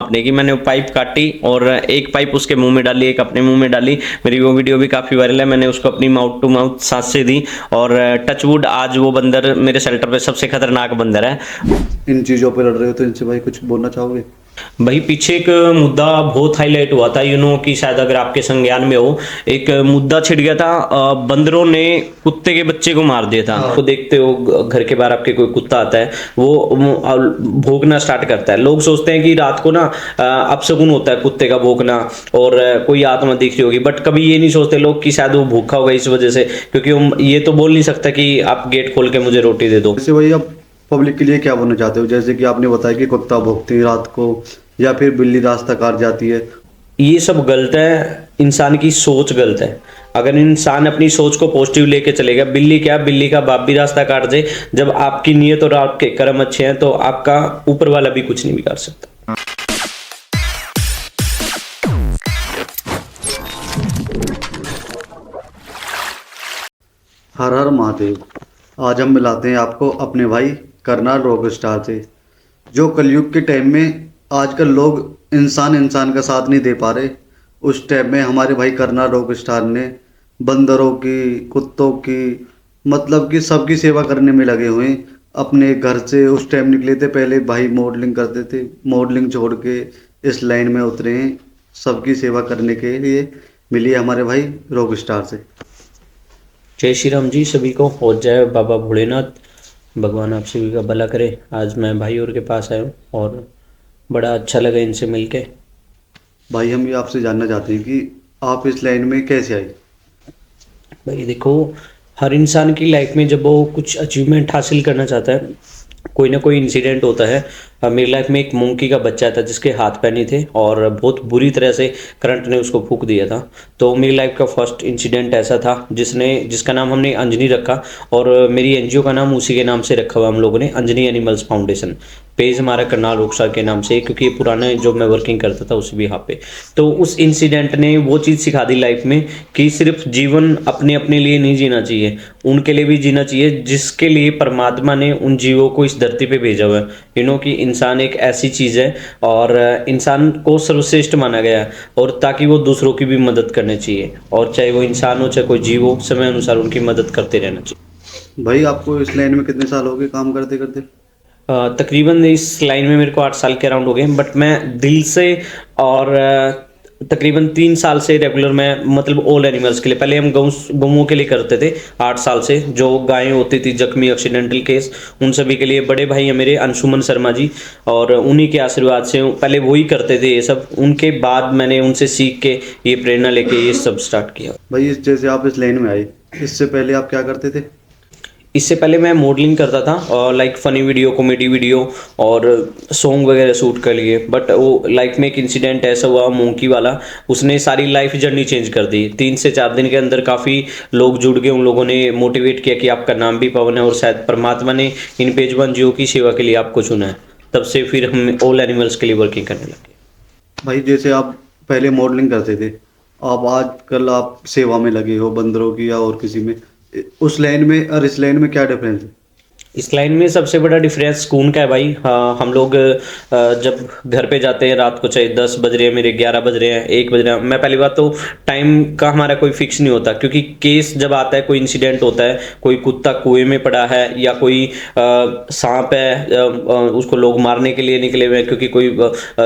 आपने कि मैंने वो पाइप काटी और एक पाइप उसके मुंह में डाली, एक अपने मुंह में डाली। मेरी वो वीडियो भी काफ़ी वायरल है। मैंने उसको अपनी माउथ टू माउथ सांस से दी और टचवुड आज वो बंदर मेरे शेल्टर पे सबसे खतरनाक बंदर है। इन चीज़ों पे लड़ रहे हो तो इनसे भाई कुछ बोलना चाहोगे? भाई पीछे एक मुद्दा बहुत हाईलाइट हुआ था, कि शायद अगर आपके संज्ञान में हो, एक मुद्दा छिड़ गया था। बंदरों ने कुत्ते के बच्चे को मार दिया था। तो देखते हो घर के बाहर आपके कोई कुत्ता आता है, वो भौंकना स्टार्ट करता है। लोग सोचते हैं कि रात को ना अपशगुन होता है कुत्ते का भौंकना और कोई आत्मा दिख रही होगी, बट कभी ये नहीं सोचते लोग कि शायद वो भूखा होगा इस वजह से, क्योंकि वो ये तो बोल नहीं सकता कि आप गेट खोल के मुझे रोटी दे दो। वैसे भाई आप पब्लिक के लिए क्या बोलना चाहते हो? जैसे कि आपने बताया कि कुत्ता भौंकती है रात को या फिर बिल्ली रास्ता काट जाती है। ये सब गलत है, इंसान की सोच गलत है। अगर इंसान अपनी सोच को पॉजिटिव लेके चलेगा, बिल्ली क्या, बिल्ली का बाप भी रास्ता काट दे। जब आपकी नीयत और आपके कर्म अच्छे हैं तो आपका ऊपर वाला भी कुछ नहीं बिगाड़ सकता। हर हर महादेव। आज हम मिलाते हैं आपको अपने भाई करनाल रॉक स्टार से। जो कलयुग के टाइम में आजकल लोग इंसान इंसान का साथ नहीं दे पा रहे, उस टाइम में हमारे भाई करनाल रॉक स्टार ने बंदरों की, कुत्तों की, मतलब कि सबकी सेवा करने में लगे हुए हैं। अपने घर से उस टाइम निकले थे, पहले भाई मॉडलिंग करते थे, मॉडलिंग छोड़ के इस लाइन में उतरे हैं सबकी सेवा करने के लिए। मिलिए हमारे भाई रॉक स्टार से। जय श्री राम जी सभी को, हो जाए बाबा भोलेनाथ, भगवान आप सभी का भला करे। आज मैं भाई और के पास आया हूँ और बड़ा अच्छा लगा इनसे मिलके। भाई हम ये आपसे जानना चाहते हैं कि आप इस लाइन में कैसे आए? भाई देखो, हर इंसान की लाइफ में जब वो कुछ अचीवमेंट हासिल करना चाहता है, कोई ना कोई इंसिडेंट होता है। मेरी लाइफ में एक मंकी का बच्चा था जिसके हाथ पैर नहीं थे और बहुत बुरी तरह से करंट ने उसको फूंक दिया था। तो मेरी लाइफ का फर्स्ट इंसिडेंट ऐसा था जिसका नाम हमने अंजनी रखा और मेरी एनजीओ का नाम उसी के नाम से रखा हुआ हम लोगों ने, अंजनी एनिमल्स फाउंडेशन। पेज हमारा करनाल रॉकस्टार के नाम से, क्योंकि ये पुराना जो मैं वर्किंग करता था उसी भी यहाँ पे। तो उस इंसिडेंट ने वो चीज़ सिखा दी लाइफ में कि सिर्फ जीवन अपने अपने लिए नहीं जीना चाहिए, उनके लिए भी जीना चाहिए जिसके लिए परमात्मा ने उन जीवों को इस धरती पे भेजा हुआ है। कि इंसान एक ऐसी चीज़ है और इंसान को सर्वश्रेष्ठ माना गया है, और ताकि वो दूसरों की भी मदद करनी चाहिए, और चाहे वो इंसान हो चाहे कोई जीव हो, समय अनुसार उनकी मदद करते रहना चाहिए। भाई आपको इस लाइन में कितने साल हो गए काम करते करते? तकरीबन इस लाइन में मेरे को 8 साल के अराउंड हो गए, बट मैं दिल से और तकरीबन 3 साल से रेगुलर मैं, मतलब ऑल एनिमल्स के लिए। पहले हम गऊओं के लिए करते थे 8 साल से, जो गायें होती थी जख्मी एक्सीडेंटल केस, उन सभी के लिए। बड़े भाई हैं मेरे अंशुमन शर्मा जी, और उन्हीं के आशीर्वाद से पहले वही करते थे ये सब, उनके बाद मैंने उनसे सीख के ये प्रेरणा लेके ये सब स्टार्ट किया। भाई इस जैसे आप इस लाइन में आए, इससे पहले आप क्या करते थे? इससे पहले मैं मॉडलिंग करता था और like funny video, comedy video और सॉन्ग वगैरह शूट कर लिए। बट वो लाइफ में एक इंसिडेंट ऐसा हुआ मोंकी वाला, उसने सारी लाइफ जर्नी चेंज कर दी। 3 से 4 दिन के अंदर काफ़ी लोग जुड़ गए, उन लोगों ने मोटिवेट किया कि आपका नाम भी पवन है और शायद परमात्मा ने इन बेजुबान जीवों की सेवा के लिए आपको चुना है। तब से फिर हम ऑल एनिमल्स के लिए वर्किंग करने लगे। भाई जैसे आप पहले मॉडलिंग करते थे, अब आजकल आप सेवा में लगे हो बंदरों की या और किसी में, उस लाइन में और इस लाइन में क्या डिफरेंस है? इस लाइन में सबसे बड़ा डिफरेंस सुकून का है भाई। हाँ, हम लोग जब घर पे जाते हैं रात को, चाहे 10 बज रहे हैं मेरे, 11 बज रहे हैं, 1 बज रहे हैं, मैं पहली बात तो टाइम का हमारा कोई फिक्स नहीं होता, क्योंकि केस जब आता है, कोई इंसिडेंट होता है, कोई कुत्ता कुएं में पड़ा है या कोई सांप है, उसको लोग मारने के लिए निकले हुए हैं, क्योंकि कोई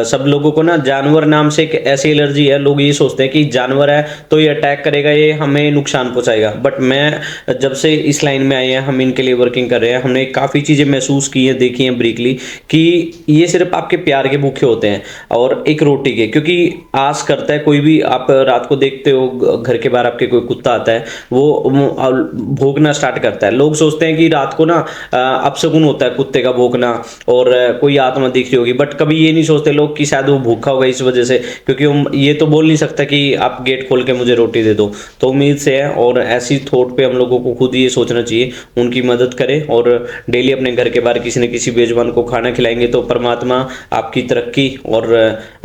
सब लोगों को ना जानवर नाम से एक ऐसी एलर्जी है। लोग ये सोचते हैं कि जानवर है तो ये अटैक करेगा, ये हमें नुकसान पहुंचाएगा। बट मैं जब से इस लाइन में आए हैं, हम इनके लिए वर्किंग कर रहे हैं, हमने काफ़ी चीज़ें महसूस की हैं, देखी हैं ब्रीकली, कि ये सिर्फ आपके प्यार के भूखे होते हैं और एक रोटी के। क्योंकि आस करता है कोई भी, आप रात को देखते हो घर के बाहर आपके कोई कुत्ता आता है, वो भौंकना स्टार्ट करता है। लोग सोचते हैं कि रात को ना अपशगुन होता है कुत्ते का भौंकना और कोई आत्मा दिख रही होगी, बट कभी ये नहीं सोचते लोग कि शायद वो भूखा होगा इस वजह से, क्योंकि वो ये तो बोल नहीं सकता कि आप गेट खोल के मुझे रोटी दे दो। तो उम्मीद से है, और ऐसी थॉट पे हम लोगों को खुद ये सोचना चाहिए, उनकी मदद करें और डेली अपने घर के बाहर किसी न किसी बेजुबान को खाना खिलाएंगे तो परमात्मा आपकी तरक्की और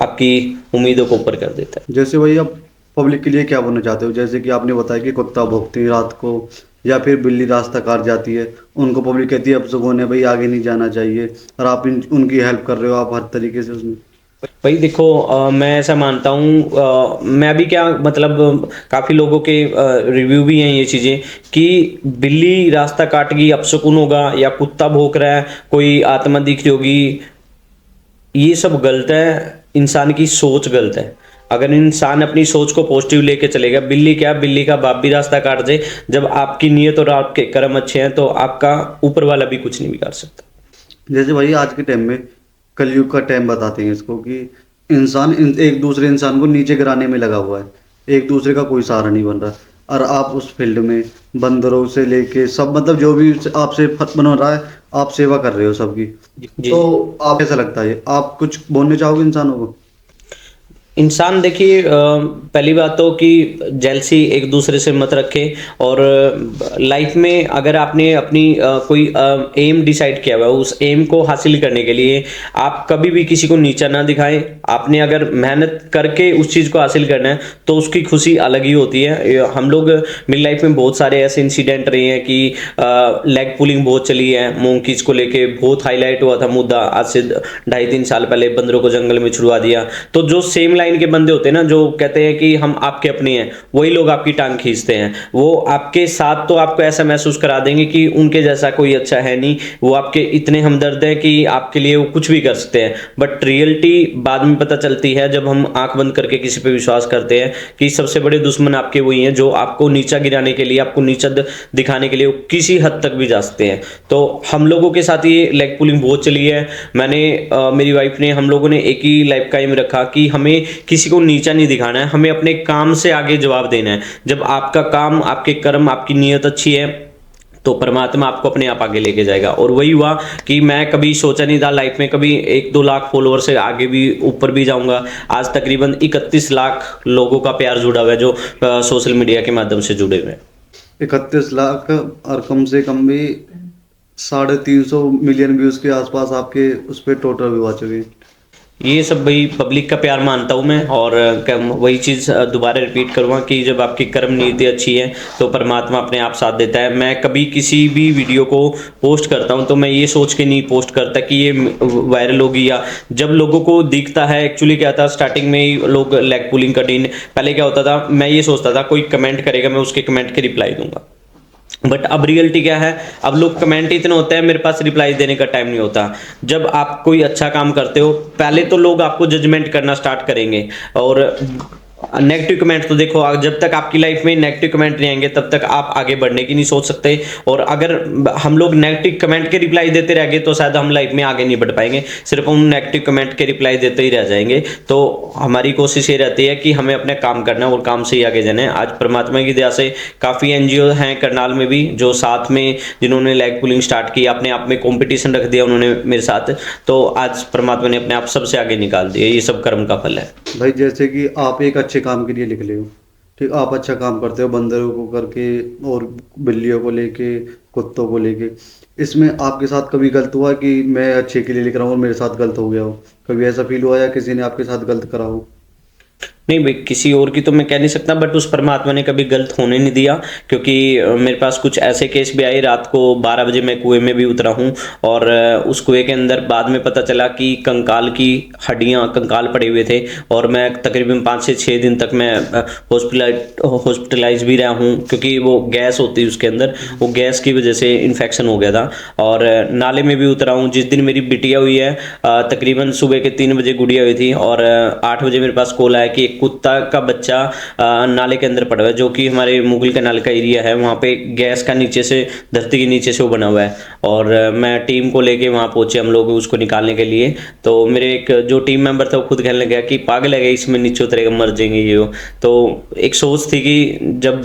आपकी उम्मीदों को ऊपर कर देता है। जैसे भाई आप पब्लिक के लिए क्या बोलना चाहते हो? जैसे कि आपने बताया कि कुत्ता भौंकती है रात को या फिर बिल्ली रास्ता काट जाती है, उनको पब्लिक कहती है अपशगुन है, भाई आगे नहीं जाना चाहिए, और आप उनकी हेल्प कर रहे हो आप हर तरीके से उसमें। भाई देखो, मैं ऐसा मानता हूँ, मैं भी क्या मतलब काफ़ी लोगों के रिव्यू भी हैं ये चीज़ें कि बिल्ली रास्ता काट गई अपशकुन होगा, या कुत्ता भौंक रहा है कोई आत्मा दिख रही होगी, ये सब गलत है। इंसान की सोच गलत है। अगर इंसान अपनी सोच को पॉजिटिव लेके चलेगा, बिल्ली क्या, बिल्ली का बाप भी रास्ता काट दे, जब आपकी नीयत और आपके कर्म अच्छे हैं तो आपका ऊपर वाला भी कुछ नहीं बिगाड़ सकता। जैसे भाई आज के टाइम में कलयुग का टाइम बताते हैं इसको कि एक दूसरे इंसान को नीचे गिराने में लगा हुआ है, एक दूसरे का कोई सहारा नहीं बन रहा। और आप उस फील्ड में बंदरों से लेके सब मतलब जो भी आपसे बन रहा है, आप सेवा कर रहे हो सबकी। जी। तो आप कैसा लगता है, आप कुछ बोलने चाहोगे इंसानों को? इंसान देखिए, पहली बात तो कि जेलसी एक दूसरे से मत रखें। और लाइफ में अगर आपने अपनी कोई एम डिसाइड किया हुआ है, उस एम को हासिल करने के लिए आप कभी भी किसी को नीचा ना दिखाएं। आपने अगर मेहनत करके उस चीज़ को हासिल करना है तो उसकी खुशी अलग ही होती है। हम लोग, मेरी लाइफ में बहुत सारे ऐसे इंसिडेंट रहे हैं कि लेग पुलिंग बहुत चली है, मोंकीज को लेके बहुत हाईलाइट हुआ था मुद्दा, आज से 2.5-3 साल पहले बंदरों को जंगल में छुड़वा दिया। तो जो सेम लाइन के बंदे होते हैं ना, जो कहते हैं कि हम आपके अपने हैं, वही लोग आपकी टांग खींचते हैं। वो आपके साथ तो आपको ऐसा महसूस करा देंगे कि उनके जैसा कोई अच्छा है नहीं, वो आपके इतने हमदर्द हैं कि आपके लिए वो कुछ भी कर सकते हैं। बट रियलिटी बाद में पता चलती है जब हम आंख बंद करके किसी पे विश्वास करते हैं कि सबसे बड़े दुश्मन आपके वही हैं जो आपको नीचा गिराने के लिए, आपको नीचा दिखाने के लिए किसी हद तक भी जा सकते हैं। तो हम लोगों के साथ ये लेग पुलिंग बहुत चली है। मैंने मेरी वाइफ ने, हम लोगों ने एक ही लाइफ का एम रखा कि हमें किसी को नीचा नहीं दिखाना है, हमें अपने काम से आगे जवाब देना है। जब आपका काम, आपके कर्म, आपकी नीयत अच्छी है तो परमात्मा आपको अपने आप आगे लेके जाएगा। और वही हुआ कि मैं कभी सोचा नहीं था लाइफ में कभी 1-2 लाख फॉलोअर से आगे भी ऊपर भी जाऊंगा। आज तकरीबन 31 लाख लोगों का प्यार जुड़ा हुआ है जो सोशल मीडिया के माध्यम से जुड़े हुए हैं। 31 लाख, और कम से कम भी 350 मिलियन व्यूज के आसपास आपके उस पर टोटल व्यू आ चुके हैं। ये सब भाई पब्लिक का प्यार मानता हूँ मैं। और वही चीज़ दोबारा रिपीट करूँगा कि जब आपकी कर्म नीति अच्छी है तो परमात्मा अपने आप साथ देता है। मैं कभी किसी भी वीडियो को पोस्ट करता हूँ तो मैं ये सोच के नहीं पोस्ट करता कि ये वायरल होगी, या जब लोगों को दिखता है। एक्चुअली क्या था, स्टार्टिंग में ही लोग लेग पुलिंग का दिन, पहले क्या होता था, मैं ये सोचता था कोई कमेंट करेगा मैं उसके कमेंट के रिप्लाई दूंगा। बट अब रियलिटी क्या है, अब लोग कमेंट इतने होते हैं, मेरे पास रिप्लाई देने का टाइम नहीं होता। जब आप कोई अच्छा काम करते हो पहले तो लोग आपको जजमेंट करना स्टार्ट करेंगे। और नेगेटिव कमेंट तो देखो, जब तक आपकी लाइफ में नेगेटिव कमेंट नहीं आएंगे तब तक आप आगे बढ़ने की नहीं सोच सकते। और अगर हम लोग नेगेटिव कमेंट के रिप्लाई देते रह गए तो शायद हम लाइफ में आगे नहीं बढ़ पाएंगे, सिर्फ हम नेगेटिव कमेंट के रिप्लाई देते ही रह जाएंगे। तो हमारी कोशिश ये रहती है कि हमें अपने काम करना है और काम से ही आगे जाना है। आज परमात्मा की दया से काफ़ी एनजीओ हैं करनाल में भी जो साथ में, जिन्होंने लेग पुलिंग स्टार्ट की, अपने आप में कंपटीशन रख दिया उन्होंने मेरे साथ। तो आज परमात्मा ने अपने आप सबसे आगे निकाल दिया। ये सब कर्म का फल है। भाई जैसे कि आप एक अच्छे काम के लिए निकले हो, ठीक, आप अच्छा काम करते हो बंदरों को करके और बिल्लियों को लेके, कुत्तों को लेके। इसमें आपके साथ कभी गलत हुआ कि मैं अच्छे के लिए लिख रहा हूँ और मेरे साथ गलत हो गया हो? कभी ऐसा फील हुआ या किसी ने आपके साथ गलत करा हो? नहीं भाई, किसी और की तो मैं कह नहीं सकता, बट उस परमात्मा ने कभी गलत होने नहीं दिया। क्योंकि मेरे पास कुछ ऐसे केस भी आए, रात को 12 बजे मैं कुएं में भी उतरा हूँ और उस कुएं के अंदर बाद में पता चला कि कंकाल की हड्डियाँ, कंकाल पड़े हुए थे। और मैं तकरीबन 5 से 6 दिन तक मैं हॉस्पिटलाइज भी रहा हूँ, क्योंकि वो गैस होती है उसके अंदर, वो गैस की वजह से इन्फेक्शन हो गया था। और नाले में भी उतरा हूँ। जिस दिन मेरी बिटिया हुई है, तकरीबन सुबह के 3 बजे गुड़िया हुई थी और 8 बजे मेरे पास कॉल आया कि एक कुत्ता का बच्चा नाले के अंदर पड़ा हुआ है, जो कि हमारे मुगल कैनाल का एरिया है। वहाँ पे गैस का नीचे से, धरती के नीचे से वो बना हुआ है। और मैं टीम को लेके वहाँ पहुंचे हम लोग उसको निकालने के लिए। तो मेरे एक जो टीम मेंबर था वो खुद कहने लगा कि पागल है, इसमें नीचे उतरेगा मर जाएंगे ये वो। तो एक सोच थी कि जब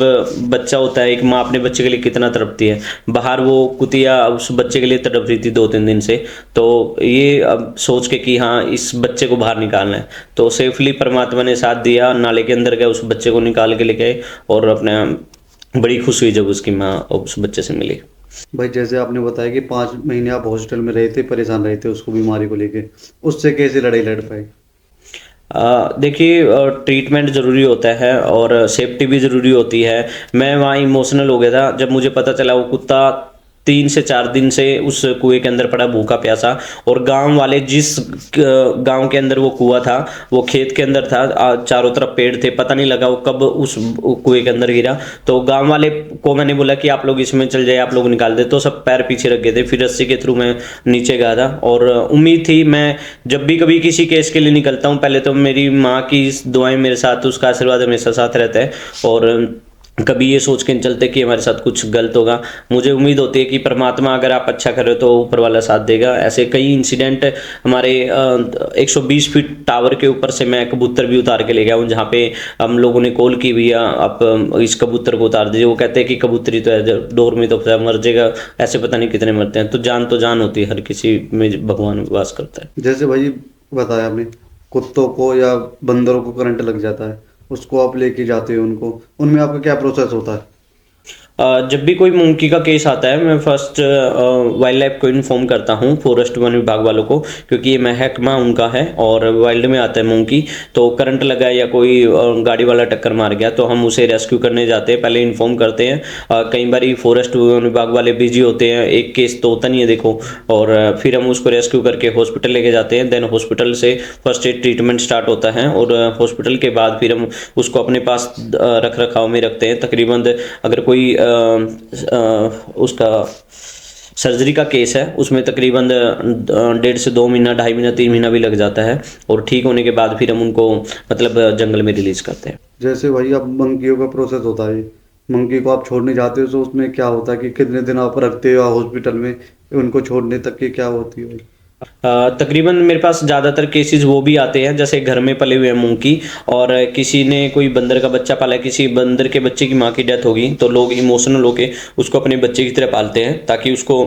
बच्चा होता है, एक माँ अपने बच्चे के लिए कितना तड़पती है। बाहर वो कुतिया उस बच्चे के लिए तड़प रही थी 2-3 दिन से। तो ये अब सोच के कि हाँ इस बच्चे को बाहर निकालना है, तो सेफली परमात्मा ने साथ दिया, नाले के अंदर गए, उस बच्चे को निकाल के लेके आए। और अपने बड़ी खुश हुई जब उसकी माँ उस बच्चे से मिली। भाई जैसे आपने बताया कि 5 महीने आप हॉस्पिटल में रहे थे, परेशान रहे थे उसको बीमारी को लेके, उससे कैसे लड़ाई लड़ पाए? देखिए, ट्रीटमेंट ज़रूरी होता है और सेफ्टी भी ज़रूरी होती है। मैं वहाँ इमोशनल हो गया था जब मुझे पता चला वो कुत्ता 3 से 4 दिन से उस कुएं के अंदर पड़ा भूखा प्यासा। और गांव वाले जिस गांव के अंदर वो कुआं था वो खेत के अंदर था, चारों तरफ पेड़ थे, पता नहीं लगा वो कब उस कुएं के अंदर गिरा। तो गांव वाले को मैंने बोला कि आप लोग इसमें चल जाए, आप लोग निकाल दे, तो सब पैर पीछे रख गए थे। फिर रस्सी के थ्रू मैं नीचे गया था। और उम्मीद थी, मैं जब भी कभी किसी केस के लिए निकलता हूँ पहले तो मेरी माँ की दुआएं मेरे साथ, उसका आशीर्वाद हमेशा साथ रहता है, और कभी ये सोच के नहीं चलते कि हमारे साथ कुछ गलत होगा। मुझे उम्मीद होती है कि परमात्मा अगर आप अच्छा कर रहे हो तो ऊपर वाला साथ देगा। ऐसे कई इंसिडेंट हमारे 120 फीट टावर के ऊपर से मैं कबूतर भी उतार के ले गया हूँ, जहाँ पे हम लोगों ने कॉल की, भैया आप इस कबूतर को उतार दीजिए। वो कहते हैं कि कबूतरी तो है, डोर में तो मर जाएगा। ऐसे पता नहीं कितने मरते हैं। तो जान होती है, हर किसी में भगवान वास करता है। जैसे भाई बताया आपने, कुत्तों को या बंदरों को करंट लग जाता है, उसको आप लेके जाते हो उनको, उनमें आपका क्या प्रोसेस होता है? जब भी कोई मंकी का केस आता है मैं फर्स्ट वाइल्ड लाइफ को इन्फॉर्म करता हूँ, फॉरेस्ट वन विभाग वालों को, क्योंकि ये महकमा उनका है और वाइल्ड में आता है मंकी। तो करंट लगा या कोई गाड़ी वाला टक्कर मार गया तो हम उसे रेस्क्यू करने जाते हैं, पहले इन्फॉर्म करते हैं। कई बार फॉरेस्ट वन विभाग वाले बिजी होते हैं, एक केस तो होता नहीं है देखो, और फिर हम उसको रेस्क्यू करके हॉस्पिटल लेके जाते हैं। देन हॉस्पिटल से फर्स्ट एड ट्रीटमेंट स्टार्ट होता है, और हॉस्पिटल के बाद फिर हम उसको अपने पास रख रखाव में रखते हैं। तकरीबन अगर कोई उसका सर्जरी का केस है उसमें तकरीबन 1.5 से 2 महीना, 2.5 महीना, 3 महीना भी लग जाता है, और ठीक होने के बाद फिर हम उनको मतलब जंगल में रिलीज करते हैं। जैसे भाई अब मंकियों का प्रोसेस होता है, मंकी को आप छोड़ने जाते हो तो उसमें क्या होता है कि कितने दिन आप रखते हो हॉस्पिटल में, उनको छोड़ने तक की क्या होती है भाई? तकरीबन मेरे पास ज़्यादातर केसेस वो भी आते हैं जैसे घर में पले हुए हैं मंकी, और किसी ने कोई बंदर का बच्चा पाला है, किसी बंदर के बच्चे की माँ की डेथ होगी, तो लोग इमोशनल होके उसको अपने बच्चे की तरह पालते हैं ताकि उसको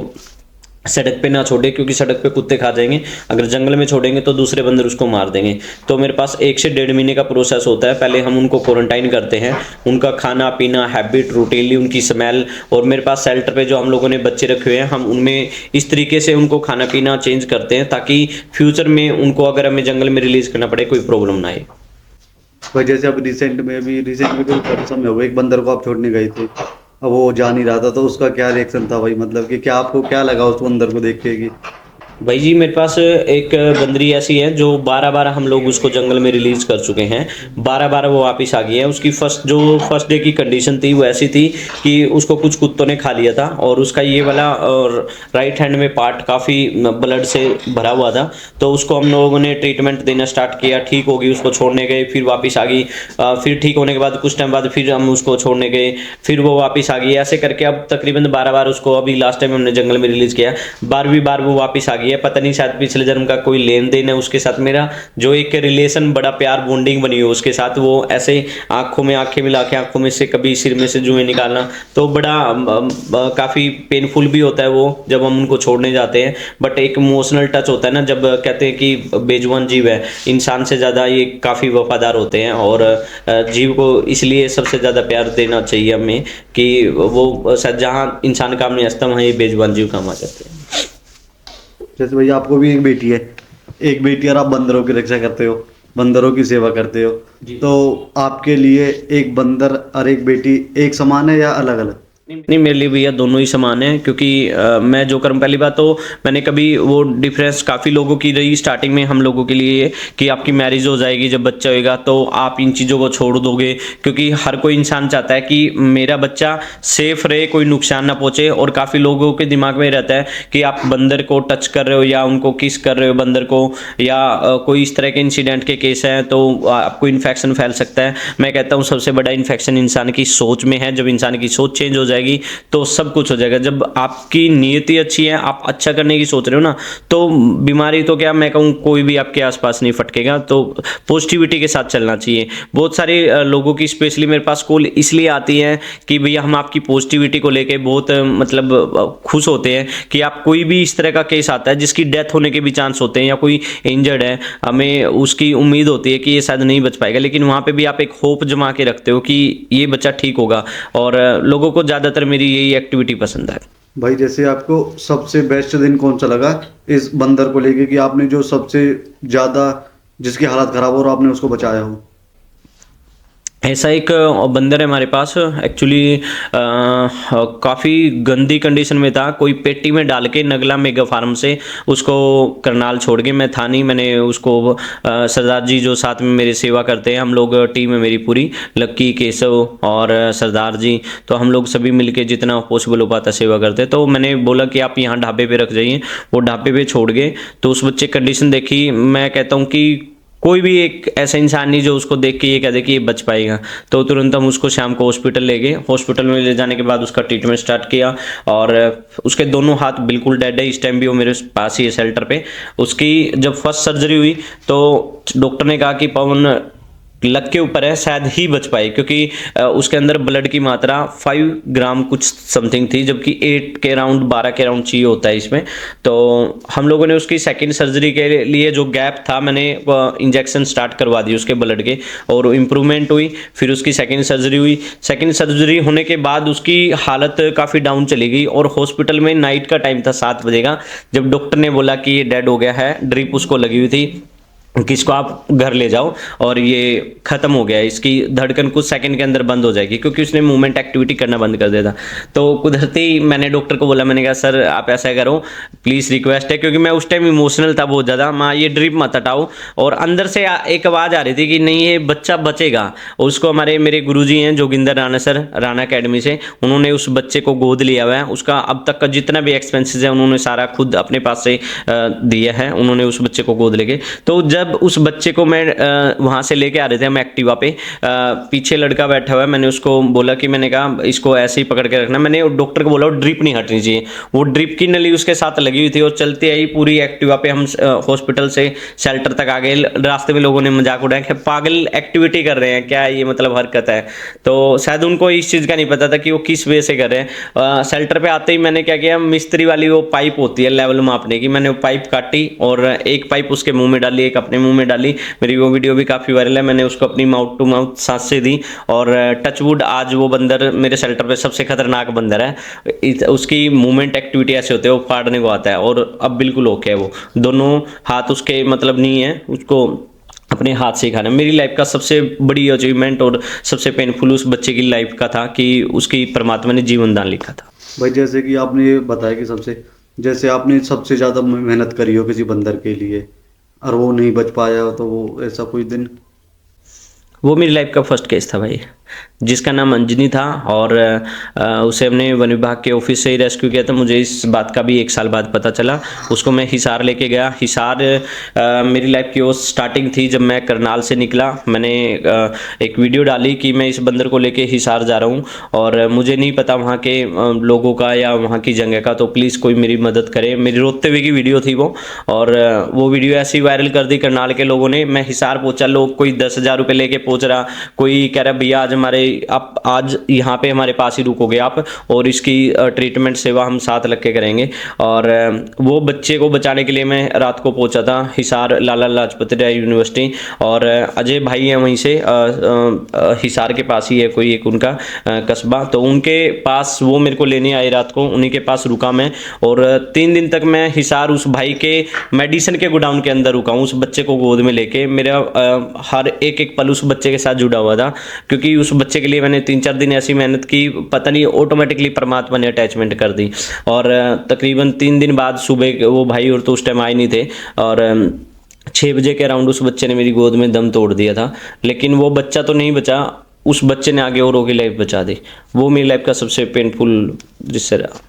सड़क पे ना छोड़े, क्योंकि सड़क पे कुत्ते खा जाएंगे। अगर जंगल में छोड़ेंगे तो दूसरे बंदर उसको मार देंगे। तो मेरे पास 1 से 1.5 महीने का प्रोसेस होता है। पहले हम उनको क्वारंटाइन करते हैं, उनका खाना पीना, हैबिट, रूटीनली उनकी स्मेल, और मेरे पास शेल्टर पे जो हम लोगों ने बच्चे रखे हुए हैं हम उनमें इस तरीके से उनको खाना पीना चेंज करते हैं ताकि फ्यूचर में उनको अगर हमें जंगल में रिलीज करना पड़े कोई प्रॉब्लम ना आए। भाई जैसे अब रिसेंट में तो काफी समय हो गया, एक बंदर को आप छोड़ने गए थे, अब वो जा नहीं रहा था, तो उसका क्या रिएक्शन था भाई? मतलब कि क्या आपको क्या लगा उस बंदर को देख के कि भाई जी मेरे पास एक बंदरी ऐसी है जो 12 हम लोग उसको जंगल में रिलीज कर चुके हैं, 12 वो वापस आ गई है। उसकी फर्स्ट डे की कंडीशन थी वो ऐसी थी कि उसको कुछ कुत्तों ने खा लिया था, और उसका ये वाला और राइट हैंड में पार्ट काफ़ी ब्लड से भरा हुआ था। तो उसको हम लोगों ने ट्रीटमेंट देना स्टार्ट किया, ठीक हो गई, उसको छोड़ने गए, फिर वापस आ गई। फिर ठीक होने के बाद कुछ टाइम बाद फिर हम उसको छोड़ने गए, फिर वो वापस आ गई। ऐसे करके अब तकरीबन 12 बार उसको अभी लास्ट टाइम हमने जंगल में रिलीज किया, 12वीं बार वो वापस आ गई है। पता नहीं शायद पिछले जन्म का कोई लेन देन है उसके साथ मेरा, जो एक रिलेशन बड़ा प्यार बॉन्डिंग बनी हो उसके साथ। वो ऐसे आंखों में आंखें मिला के आंखों में से कभी सिर में से जुएं निकालना, तो बड़ा काफ़ी पेनफुल भी होता है वो जब हम उनको छोड़ने जाते हैं। बट एक इमोशनल टच होता है ना, जब कहते हैं कि बेजुबान जीव है, इंसान से ज़्यादा ये काफ़ी वफादार होते हैं, और जीव को इसलिए सबसे ज़्यादा प्यार देना चाहिए हमें कि वो शायद जहाँ इंसान काम नहीं आता वहाँ ये बेजुबान जीव काम आ जाते हैं। जैसे भैया आपको भी एक बेटी है, और आप बंदरों की रक्षा करते हो, बंदरों की सेवा करते हो, तो आपके लिए एक बंदर और एक बेटी एक समान है या अलग अलग? नहीं, मेरे लिए भैया दोनों ही समान है, क्योंकि मैं जो करूँ, पहली बात तो मैंने कभी वो डिफरेंस काफ़ी लोगों की रही स्टार्टिंग में हम लोगों के लिए कि आपकी मैरिज हो जाएगी, जब बच्चा होएगा तो आप इन चीज़ों को छोड़ दोगे, क्योंकि हर कोई इंसान चाहता है कि मेरा बच्चा सेफ रहे, कोई नुकसान ना पहुँचे। और काफ़ी लोगों के दिमाग में रहता है कि आप बंदर को टच कर रहे हो या उनको किस कर रहे हो बंदर को, या कोई इस तरह के इंसिडेंट के केस हैं तो आपको इन्फेक्शन फैल सकता है। मैं कहता हूँ सबसे बड़ा इन्फेक्शन इंसान की सोच में है। जब इंसान की सोच चेंज हो जाएगी तो सब कुछ हो जाएगा। जब आपकी नीयत ही अच्छी है, आप अच्छा करने की सोच रहे हो ना, तो बीमारी तो क्या मैं कहूँ कोई भी आपके आसपास नहीं फटकेगा। तो पॉजिटिविटी के साथ चलना चाहिए। बहुत सारे लोगों की स्पेशली मेरे पास कॉल इसलिए आती है कि भैया हम आपकी पॉजिटिविटी को लेके बहुत मतलब खुश होते हैं कि आप कोई भी इस तरह का केस आता है जिसकी डेथ होने के भी चांस होते हैं या कोई इंजर्ड है, हमें उसकी उम्मीद होती है कि ये शायद नहीं बच पाएगा, लेकिन वहाँ पे भी आप एक होप जमा के रखते हो कि ये बच्चा ठीक होगा। और लोगों को ज़्यादातर मेरी यही एक्टिविटी पसंद है। भाई जैसे आपको सबसे बेस्ट दिन कौन सा लगा इस बंदर को लेके, कि आपने जो सबसे ज़्यादा जिसकी हालत खराब हो और आपने उसको बचाया हो? ऐसा एक बंदर है हमारे पास एक्चुअली, काफ़ी गंदी कंडीशन में था। कोई पेटी में डाल के नगला मेगा फार्म से उसको करनाल छोड़ के, मैं था नहीं, मैंने उसको सरदार जी जो साथ में मेरी सेवा करते हैं, हम लोग टीम है मेरी पूरी, लक्की, केशव और सरदार जी, तो हम लोग सभी मिलके जितना पॉसिबल हो पाता सेवा करते हैं। तो मैंने बोला कि आप यहाँ ढाबे पे रख जाइए, वो ढाबे पे छोड़ गए। तो उस बच्चे की कंडीशन देखी, मैं कहता हूँ कि कोई भी एक ऐसा इंसान नहीं जो उसको देख के ये कह दे कि ये बच पाएगा। तो तुरंत हम उसको शाम को हॉस्पिटल ले गए। हॉस्पिटल में ले जाने के बाद उसका ट्रीटमेंट स्टार्ट किया और उसके दोनों हाथ बिल्कुल डेड है। इस टाइम भी वो मेरे पास ही है शेल्टर पे। उसकी जब फर्स्ट सर्जरी हुई तो डॉक्टर ने कहा कि पवन लक के ऊपर है, शायद ही बच पाए, क्योंकि उसके अंदर ब्लड की मात्रा 5 ग्राम कुछ समथिंग थी, जबकि 8 के राउंड 12 के राउंड चाहिए होता है इसमें। तो हम लोगों ने उसकी सेकंड सर्जरी के लिए जो गैप था, मैंने इंजेक्शन स्टार्ट करवा दिए उसके ब्लड के और इम्प्रूवमेंट हुई। फिर उसकी सेकंड सर्जरी हुई। सेकंड सर्जरी होने के बाद उसकी हालत काफ़ी डाउन चली गई और हॉस्पिटल में नाइट का टाइम था 7 बजे का, जब डॉक्टर ने बोला कि ये डेड हो गया है, ड्रिप उसको लगी हुई थी कि इसको आप घर ले जाओ और ये खत्म हो गया है, इसकी धड़कन कुछ सेकंड के अंदर बंद हो जाएगी, क्योंकि उसने मूवमेंट एक्टिविटी करना बंद कर दिया था। तो कुदरती मैंने डॉक्टर को बोला, मैंने कहा सर आप ऐसा करो प्लीज़, रिक्वेस्ट है, क्योंकि मैं उस टाइम इमोशनल था बहुत ज़्यादा, माँ ये ड्रिप मत हटाओ। और अंदर से एक आवाज़ आ रही थी कि नहीं ये बच्चा बचेगा। और उसको मेरे गुरुजी हैं जोगिंदर राणा सर, राणा अकेडमी से, उन्होंने उस बच्चे को गोद लिया हुआ है। उसका अब तक का जितना भी एक्सपेंसेस है उन्होंने सारा खुद अपने पास से दिया है, उन्होंने उस बच्चे को गोद लेके। तो जब उस बच्चे को मैं वहाँ से लेके आ रहे थे हम एक्टिवा पे, पीछे लड़का बैठा हुआ है, मैंने उसको बोला कि मैंने कहा इसको ऐसे ही पकड़ के रखना। मैंने डॉक्टर को बोला वो ड्रिप नहीं हटनी चाहिए, वो ड्रिप की नली उसके साथ लगी हुई थी और चलते आई पूरी एक्टिवा पे हम हॉस्पिटल से शेल्टर तक आ गए। रास्ते में लोगों ने मजाक उड़ाया कि पागल एक्टिविटी कर रहे हैं क्या, ये मतलब हरकत है। तो शायद उनको इस चीज़ का नहीं पता था कि वो किस वे से कर रहे हैं। शेल्टर पे आते ही मैंने क्या किया, मिस्त्री वाली वो पाइप होती है लेवल मापने की, मैंने वो पाइप काटी और एक पाइप उसके मुंह में डाली, एक अपने मुंह में डाली। मेरी वो वीडियो भी काफ़ी वायरल है, मैंने उसको अपनी माउथ टू माउथ सांस से दी। और टचवुड आज वो बंदर मेरे शेल्टर पे सबसे खतरनाक बंदर है। उसकी मूवमेंट एक्टिविटी ऐसे होते हैं, वो फाड़ने को आता है और अब बिल्कुल ओके है। वो दोनों हाथ उसके मतलब नहीं है, उसको अपने हाथ से ही खाना। मेरी लाइफ का सबसे बड़ी अचीवमेंट और सबसे पेनफुल उस बच्चे की लाइफ का था कि उसकी परमात्मा ने जीवन दान लिखा था। भाई जैसे कि आपने ये बताया कि जैसे आपने सबसे ज़्यादा मेहनत करी हो किसी बंदर के लिए और वो नहीं बच पाया, तो वो ऐसा कोई दिन? वो मेरी लाइफ का फर्स्ट केस था भाई, जिसका नाम अंजनी था और उसे हमने वन विभाग के ऑफिस से ही रेस्क्यू किया था। मुझे इस बात का भी 1 साल बाद पता चला। उसको मैं हिसार लेके गया। हिसार मेरी लाइफ की वो स्टार्टिंग थी जब मैं करनाल से निकला। मैंने एक वीडियो डाली कि मैं इस बंदर को लेके हिसार जा रहा हूँ और मुझे नहीं पता वहाँ के लोगों का या वहाँ की जगह का, तो प्लीज़ कोई मेरी मदद करे। मेरी रोते हुए की वीडियो थी वो, और वो वीडियो ऐसी वायरल कर दी करनाल के लोगों ने। मैं हिसार पहुँचा, लोग कोई 10,000 रुपये लेके पहुँच रहा, कोई कह रहा भैया आज आप आज यहाँ पे हमारे पास ही रुकोगे आप और इसकी ट्रीटमेंट सेवा हम 7 लाख के करेंगे। और वो बच्चे को बचाने के लिए मैं रात को पहुँचा था हिसार लाला लाजपत राय यूनिवर्सिटी, और अजय भाई हैं वहीं से हिसार के पास ही है कोई एक उनका कस्बा, तो उनके पास वो मेरे को लेने आए रात को, उन्हीं के पास रुका मैं। और 3 दिन तक मैं हिसार उस भाई के मेडिसिन के गोडाउन के अंदर रुका हूँ, उस बच्चे को गोद में लेके। मेरा हर एक पल उस बच्चे के साथ जुड़ा हुआ था, क्योंकि उस बच्चे के लिए मैंने 3-4 दिन ऐसी मेहनत की, पता नहीं ऑटोमेटिकली परमात्मा ने अटैचमेंट कर दी। और तकरीबन 3 दिन बाद सुबह वो भाई और तो उस टाइम आए नहीं थे, और 6 बजे के अराउंड उस बच्चे ने मेरी गोद में दम तोड़ दिया था। लेकिन वो बच्चा तो नहीं बचा, उस बच्चे ने आगे औरों की लाइफ बचा दी। वो मेरी लाइफ का सबसे पेनफुल जिससे रहा।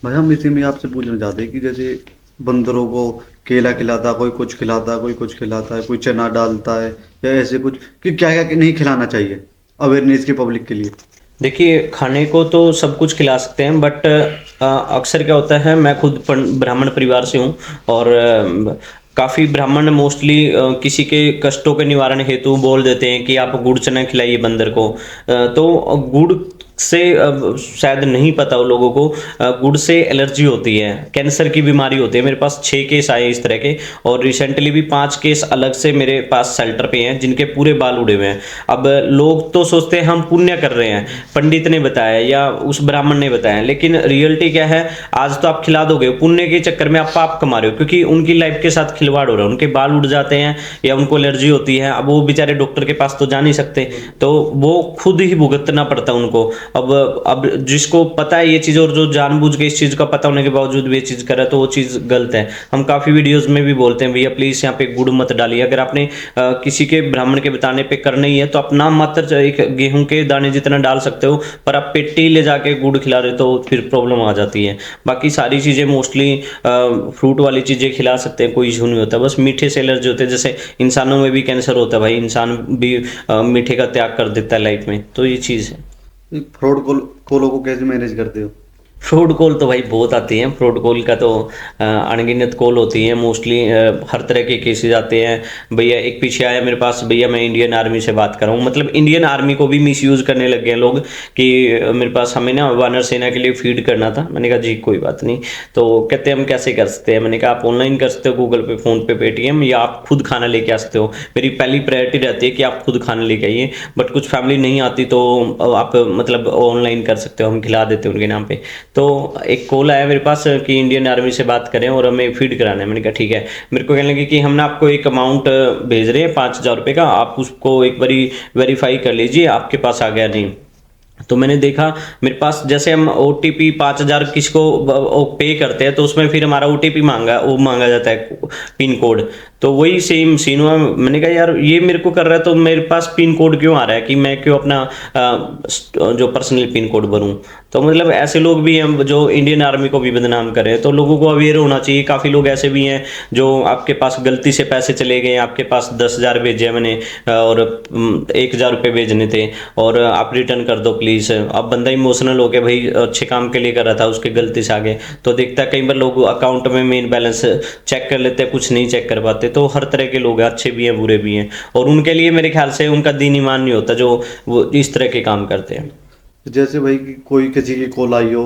भाई हम इसी में आपसे पूछना चाहते हैं कि जैसे बंदरों को केला खिलाता, कोई कुछ खिलाता, कोई कुछ खिलाता है, कोई चना डालता है या ऐसे कुछ, कि क्या क्या नहीं खिलाना चाहिए अवेयरनेस की पब्लिक के लिए? देखिए, खाने को तो सब कुछ खिला सकते हैं, बट अक्सर क्या होता है, मैं खुद ब्राह्मण परिवार से हूँ और काफ़ी ब्राह्मण मोस्टली किसी के कष्टों के निवारण हेतु बोल देते हैं कि आप गुड़ चना खिलाइए बंदर को। तो गुड़ से शायद नहीं पता हो लोगों को, गुड़ से एलर्जी होती है, कैंसर की बीमारी होती है। मेरे पास 6 केस आए इस तरह के, और रिसेंटली भी 5 केस अलग से मेरे पास सेल्टर पे हैं जिनके पूरे बाल उड़े हुए हैं। अब लोग तो सोचते हैं हम पुण्य कर रहे हैं, पंडित ने बताया या उस ब्राह्मण ने बताया, लेकिन रियलिटी क्या है, आज तो आप खिला दोगे, पुण्य के चक्कर में आप पाप कमा रहे हो, क्योंकि उनकी लाइफ के साथ खिलवाड़ हो रहा है, उनके बाल उड़ जाते हैं या उनको एलर्जी होती है। अब वो बेचारे डॉक्टर के पास तो जा नहीं सकते, तो वो खुद ही भुगतना पड़ता है उनको। अब जिसको पता है ये चीज़, और जो जानबूझ के इस चीज़ का पता होने के बावजूद भी ये चीज़ करे, तो वो चीज़ गलत है। हम काफ़ी वीडियोस में भी बोलते हैं भैया प्लीज़ यहाँ पे गुड़ मत डालिए। अगर आपने किसी के ब्राह्मण के बताने पे करना ही है तो आप नाम मात्र एक गेहूं के दाने जितना डाल सकते हो, पर आप पेटी ले जाके गुड़ खिला रहे तो फिर प्रॉब्लम आ जाती है। बाकी सारी चीज़ें मोस्टली फ्रूट वाली चीज़ें खिला सकते हैं, कोई इशू नहीं होता। बस मीठे से एलर्जी होते हैं, जैसे इंसानों में भी कैंसर होता है भाई, इंसान भी मीठे का त्याग कर देता है लाइफ में, तो ये चीज़ है। फ्रॉड कॉलों को कैसे मैनेज करते हो? फ्रॉड कॉल तो भाई बहुत आती हैं, फ्रॉड कॉल का तो अनगिनत कॉल होती हैं मोस्टली, हर तरह के केसेस आते हैं। भैया एक पीछे आया मेरे पास, भैया मैं इंडियन आर्मी से बात कर रहा हूँ, मतलब इंडियन आर्मी को भी मिसयूज़ करने लग गए हैं लोग कि मेरे पास हमें ना वानर सेना के लिए फीड करना था। मैंने कहा जी कोई बात नहीं, तो कहते हैं हम कैसे कर सकते हैं। मैंने कहा आप ऑनलाइन कर सकते हो, गूगल पे, फ़ोन पे, पेटीएम, या आप खुद खाना लेके आ सकते हो। मेरी पहली प्रायोरिटी रहती है कि आप खुद खाना लेके आइए, बट कुछ फैमिली नहीं आती तो आप मतलब ऑनलाइन कर सकते हो, हम खिला देते हैं उनके नाम पे। तो एक कॉल आया मेरे पास कि इंडियन आर्मी से बात करें और हमें फीड कराना है। मैंने कहा ठीक है। मेरे को कहने लगे कि हम ना आपको एक अमाउंट भेज रहे हैं 5,000 रुपये का, आप उसको एक बारी वेरीफाई कर लीजिए आपके पास आ गया नहीं। तो मैंने देखा मेरे पास, जैसे हम OTP 5,000 किसको पे करते हैं तो उसमें फिर हमारा OTP मांगा जाता है, पिन कोड। तो वही सेम सीन हुआ। मैंने कहा यार ये मेरे को कर रहा है तो मेरे पास पिन कोड क्यों आ रहा है, कि मैं क्यों अपना जो पर्सनल पिन कोड भरूं। तो मतलब ऐसे लोग भी हैं जो इंडियन आर्मी को भी बदनाम कर रहे हैं, तो लोगों को अवेयर होना चाहिए। काफ़ी लोग ऐसे भी हैं जो आपके पास गलती से पैसे चले गए, आपके पास 10,000 भेजे मैंने और 1,000 रुपये भेजने थे और आप रिटर्न कर दो प्लीज़। अब बंदा इमोशनल हो गया, भाई अच्छे काम के लिए कर रहा था, उसके गलती से आ गए। तो देखता है कई बार लोग अकाउंट में मेन बैलेंस चेक कर लेते हैं, कुछ नहीं चेक कर पाते। तो हर तरह के लोग हैं, अच्छे भी हैं बुरे भी हैं, और उनके लिए मेरे ख्याल से उनका दीन ईमान नहीं होता जो वो इस तरह के काम करते हैं। जैसे भाई कि कोई किसी की कॉल आई हो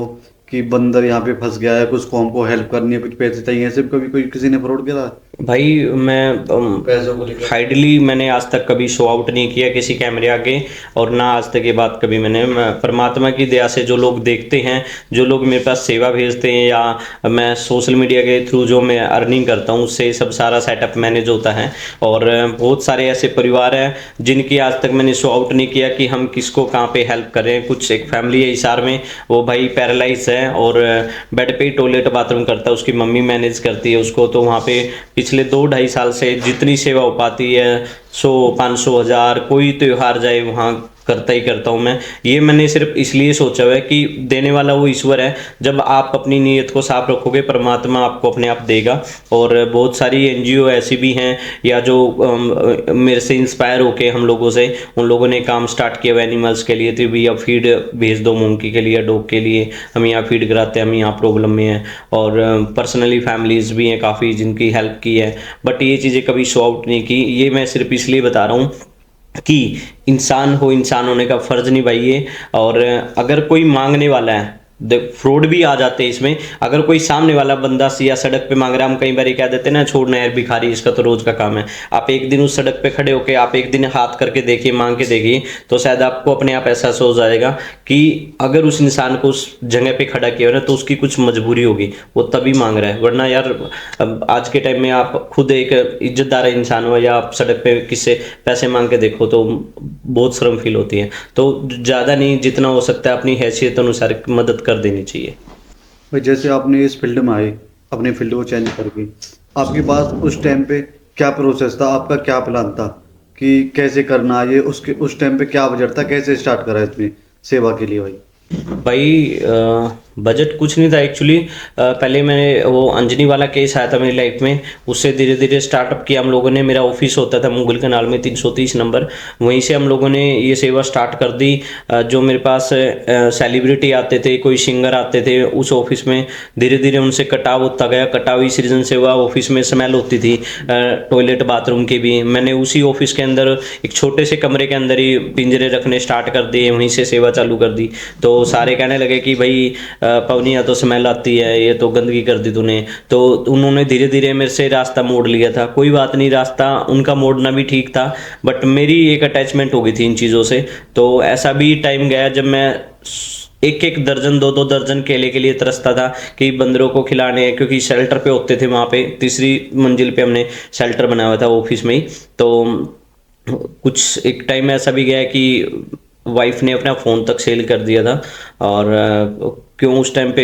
कि बंदर यहाँ पे फंस गया है, कुछ को हमको हेल्प करनी है, कुछ पैसे चाहिए, ऐसे कभी कोई किसी ने फ्रॉड किया भाई मैं पैसों को लेकर? हाइडली मैंने आज तक कभी शो आउट नहीं किया किसी कैमरे आगे, और ना आज तक ये बात कभी मैं परमात्मा की दया से जो लोग देखते हैं, जो लोग मेरे पास सेवा भेजते हैं, या मैं सोशल मीडिया के थ्रू जो मैं अर्निंग करता हूँ उससे सब सारा सेटअप मैनेज होता है। और बहुत सारे ऐसे परिवार हैं जिनकी आज तक मैंने शो आउट नहीं किया कि हम किसको कहाँ पे हेल्प करें। कुछ एक फैमिली है हिसार में, वो भाई पैरालाइज है और बेड पे ही टॉयलेट बाथरूम करता है, उसकी मम्मी मैनेज करती है उसको। तो वहाँ पे पिछले 2-2.5 साल से जितनी सेवा हो पाती है, 100-500 हज़ार, कोई त्योहार जाए वहाँ करता ही करता हूँ मैं। ये मैंने सिर्फ इसलिए सोचा हुआ है कि देने वाला वो ईश्वर है, जब आप अपनी नीयत को साफ रखोगे परमात्मा आपको अपने आप देगा। और बहुत सारी NGO ऐसी भी हैं या जो मेरे से इंस्पायर होके हम लोगों से, उन लोगों ने काम स्टार्ट किया हुआ एनिमल्स के लिए। तो भैया फीड भेज दो मंकी के लिए, डॉग के लिए, हम यहाँ फीड कराते हैं, हम यहाँ प्रॉब्लम में हैं। और पर्सनली फैमिलीज़ भी हैं काफ़ी जिनकी हेल्प की है, बट ये चीज़ें कभी शो आउट नहीं की। ये मैं सिर्फ इसलिए बता रहा हूँ कि इंसान हो, इंसान होने का फ़र्ज़ निभाइए। और अगर कोई मांगने वाला है, फ्रॉड भी आ जाते हैं इसमें। अगर कोई सामने वाला बंदा या सड़क पे मांग रहा है, हम कई बार कह देते हैं ना छोड़ना यार भिखारी, इसका तो रोज़ का काम है। आप एक दिन उस सड़क पे खड़े होके आप एक दिन हाथ करके देखिए, मांग के देखिए, तो शायद आपको अपने आप एहसास हो जाएगा कि अगर उस इंसान को उस जगह पे खड़ा किया हो ना तो उसकी कुछ मजबूरी होगी, वो तभी मांग रहा है। वरना यार आज के टाइम में आप खुद एक इज्जतदार इंसान हो या आप सड़क पे किससे पैसे मांग के देखो तो बहुत शर्म फील होती है। तो ज़्यादा नहीं, जितना हो सकता है अपनी हैसियत अनुसार मदद कर देनी चाहिए। भाई जैसे आपने इस फील्ड में आए, अपनी फील्ड को चेंज करके, आपके पास उस टाइम पे क्या प्रोसेस था, आपका क्या प्लान था कि कैसे करना है ये, उसके उस टाइम पे क्या बजट था, कैसे स्टार्ट करा इसमें सेवा के लिए? भाई बजट कुछ नहीं था एक्चुअली। पहले मैंने वो अंजनी वाला केस आया था मेरी लाइफ में, उससे धीरे धीरे स्टार्टअप किया हम लोगों ने। मेरा ऑफिस होता था मुगल कनाल में 330 नंबर, वहीं से हम लोगों ने ये सेवा स्टार्ट कर दी। जो मेरे पास सेलिब्रिटी आते थे, कोई सिंगर आते थे, उस ऑफिस में धीरे धीरे उनसे कटाव होता गया। कटाव इस रीज़न से हुआ, ऑफिस में स्मेल होती थी टॉयलेट बाथरूम की भी। मैंने उसी ऑफिस के अंदर एक छोटे से कमरे के अंदर ही पिंजरे रखने स्टार्ट कर दिए, वहीं से सेवा चालू कर दी। तो सारे कहने लगे कि भाई पवनिया तो स्मेल आती है, ये तो गंदगी कर दी तूने। तो उन्होंने धीरे धीरे मेरे से रास्ता मोड़ लिया था। कोई बात नहीं, रास्ता उनका मोड़ना भी ठीक था, बट मेरी एक अटैचमेंट हो गई थी इन चीज़ों से। तो ऐसा भी टाइम गया जब मैं एक एक दर्जन, दो दो दर्जन केले के लिए तरसता था कि बंदरों को खिलाने हैं, क्योंकि शेल्टर पे होते थे वहाँ पे। तीसरी मंजिल पे हमने शेल्टर बनाया हुआ था ऑफिस में ही। तो कुछ एक टाइम ऐसा भी गया कि वाइफ ने अपना फ़ोन तक सेल कर दिया था। और क्यों, उस टाइम पे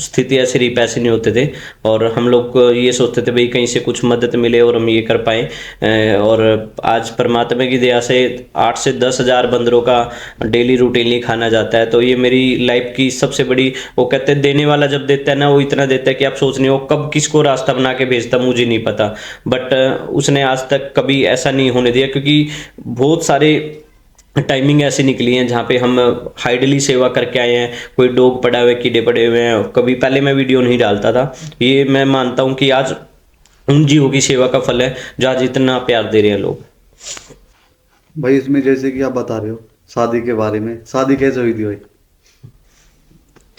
स्थिति ऐसी रही, पैसे नहीं होते थे, और हम लोग ये सोचते थे भाई कहीं से कुछ मदद मिले और हम ये कर पाएँ। और आज परमात्मा की दया से 8 से 10 हज़ार बंदरों का डेली रूटीनली खाना जाता है। तो ये मेरी लाइफ की सबसे बड़ी, वो कहते हैं देने वाला जब देता है ना, वो इतना देता है कि आप सोच नहीं हो कब किसको रास्ता बना के भेजता, मुझे नहीं पता। बट उसने आज तक कभी ऐसा नहीं होने दिया, क्योंकि बहुत सारे टाइमिंग ऐसी निकली हैं जहाँ पे हम हाइडली सेवा करके आए हैं। कोई डॉग पड़ा हुए, कीड़े पड़े हुए हैं, कभी पहले मैं वीडियो नहीं डालता था। ये मैं मानता हूँ कि आज उन जीवों की सेवा का फल है जो आज इतना प्यार दे रहे हैं लोग। भाई इसमें जैसे कि आप बता रहे हो शादी के बारे में, शादी कैसे हुई थी भाई?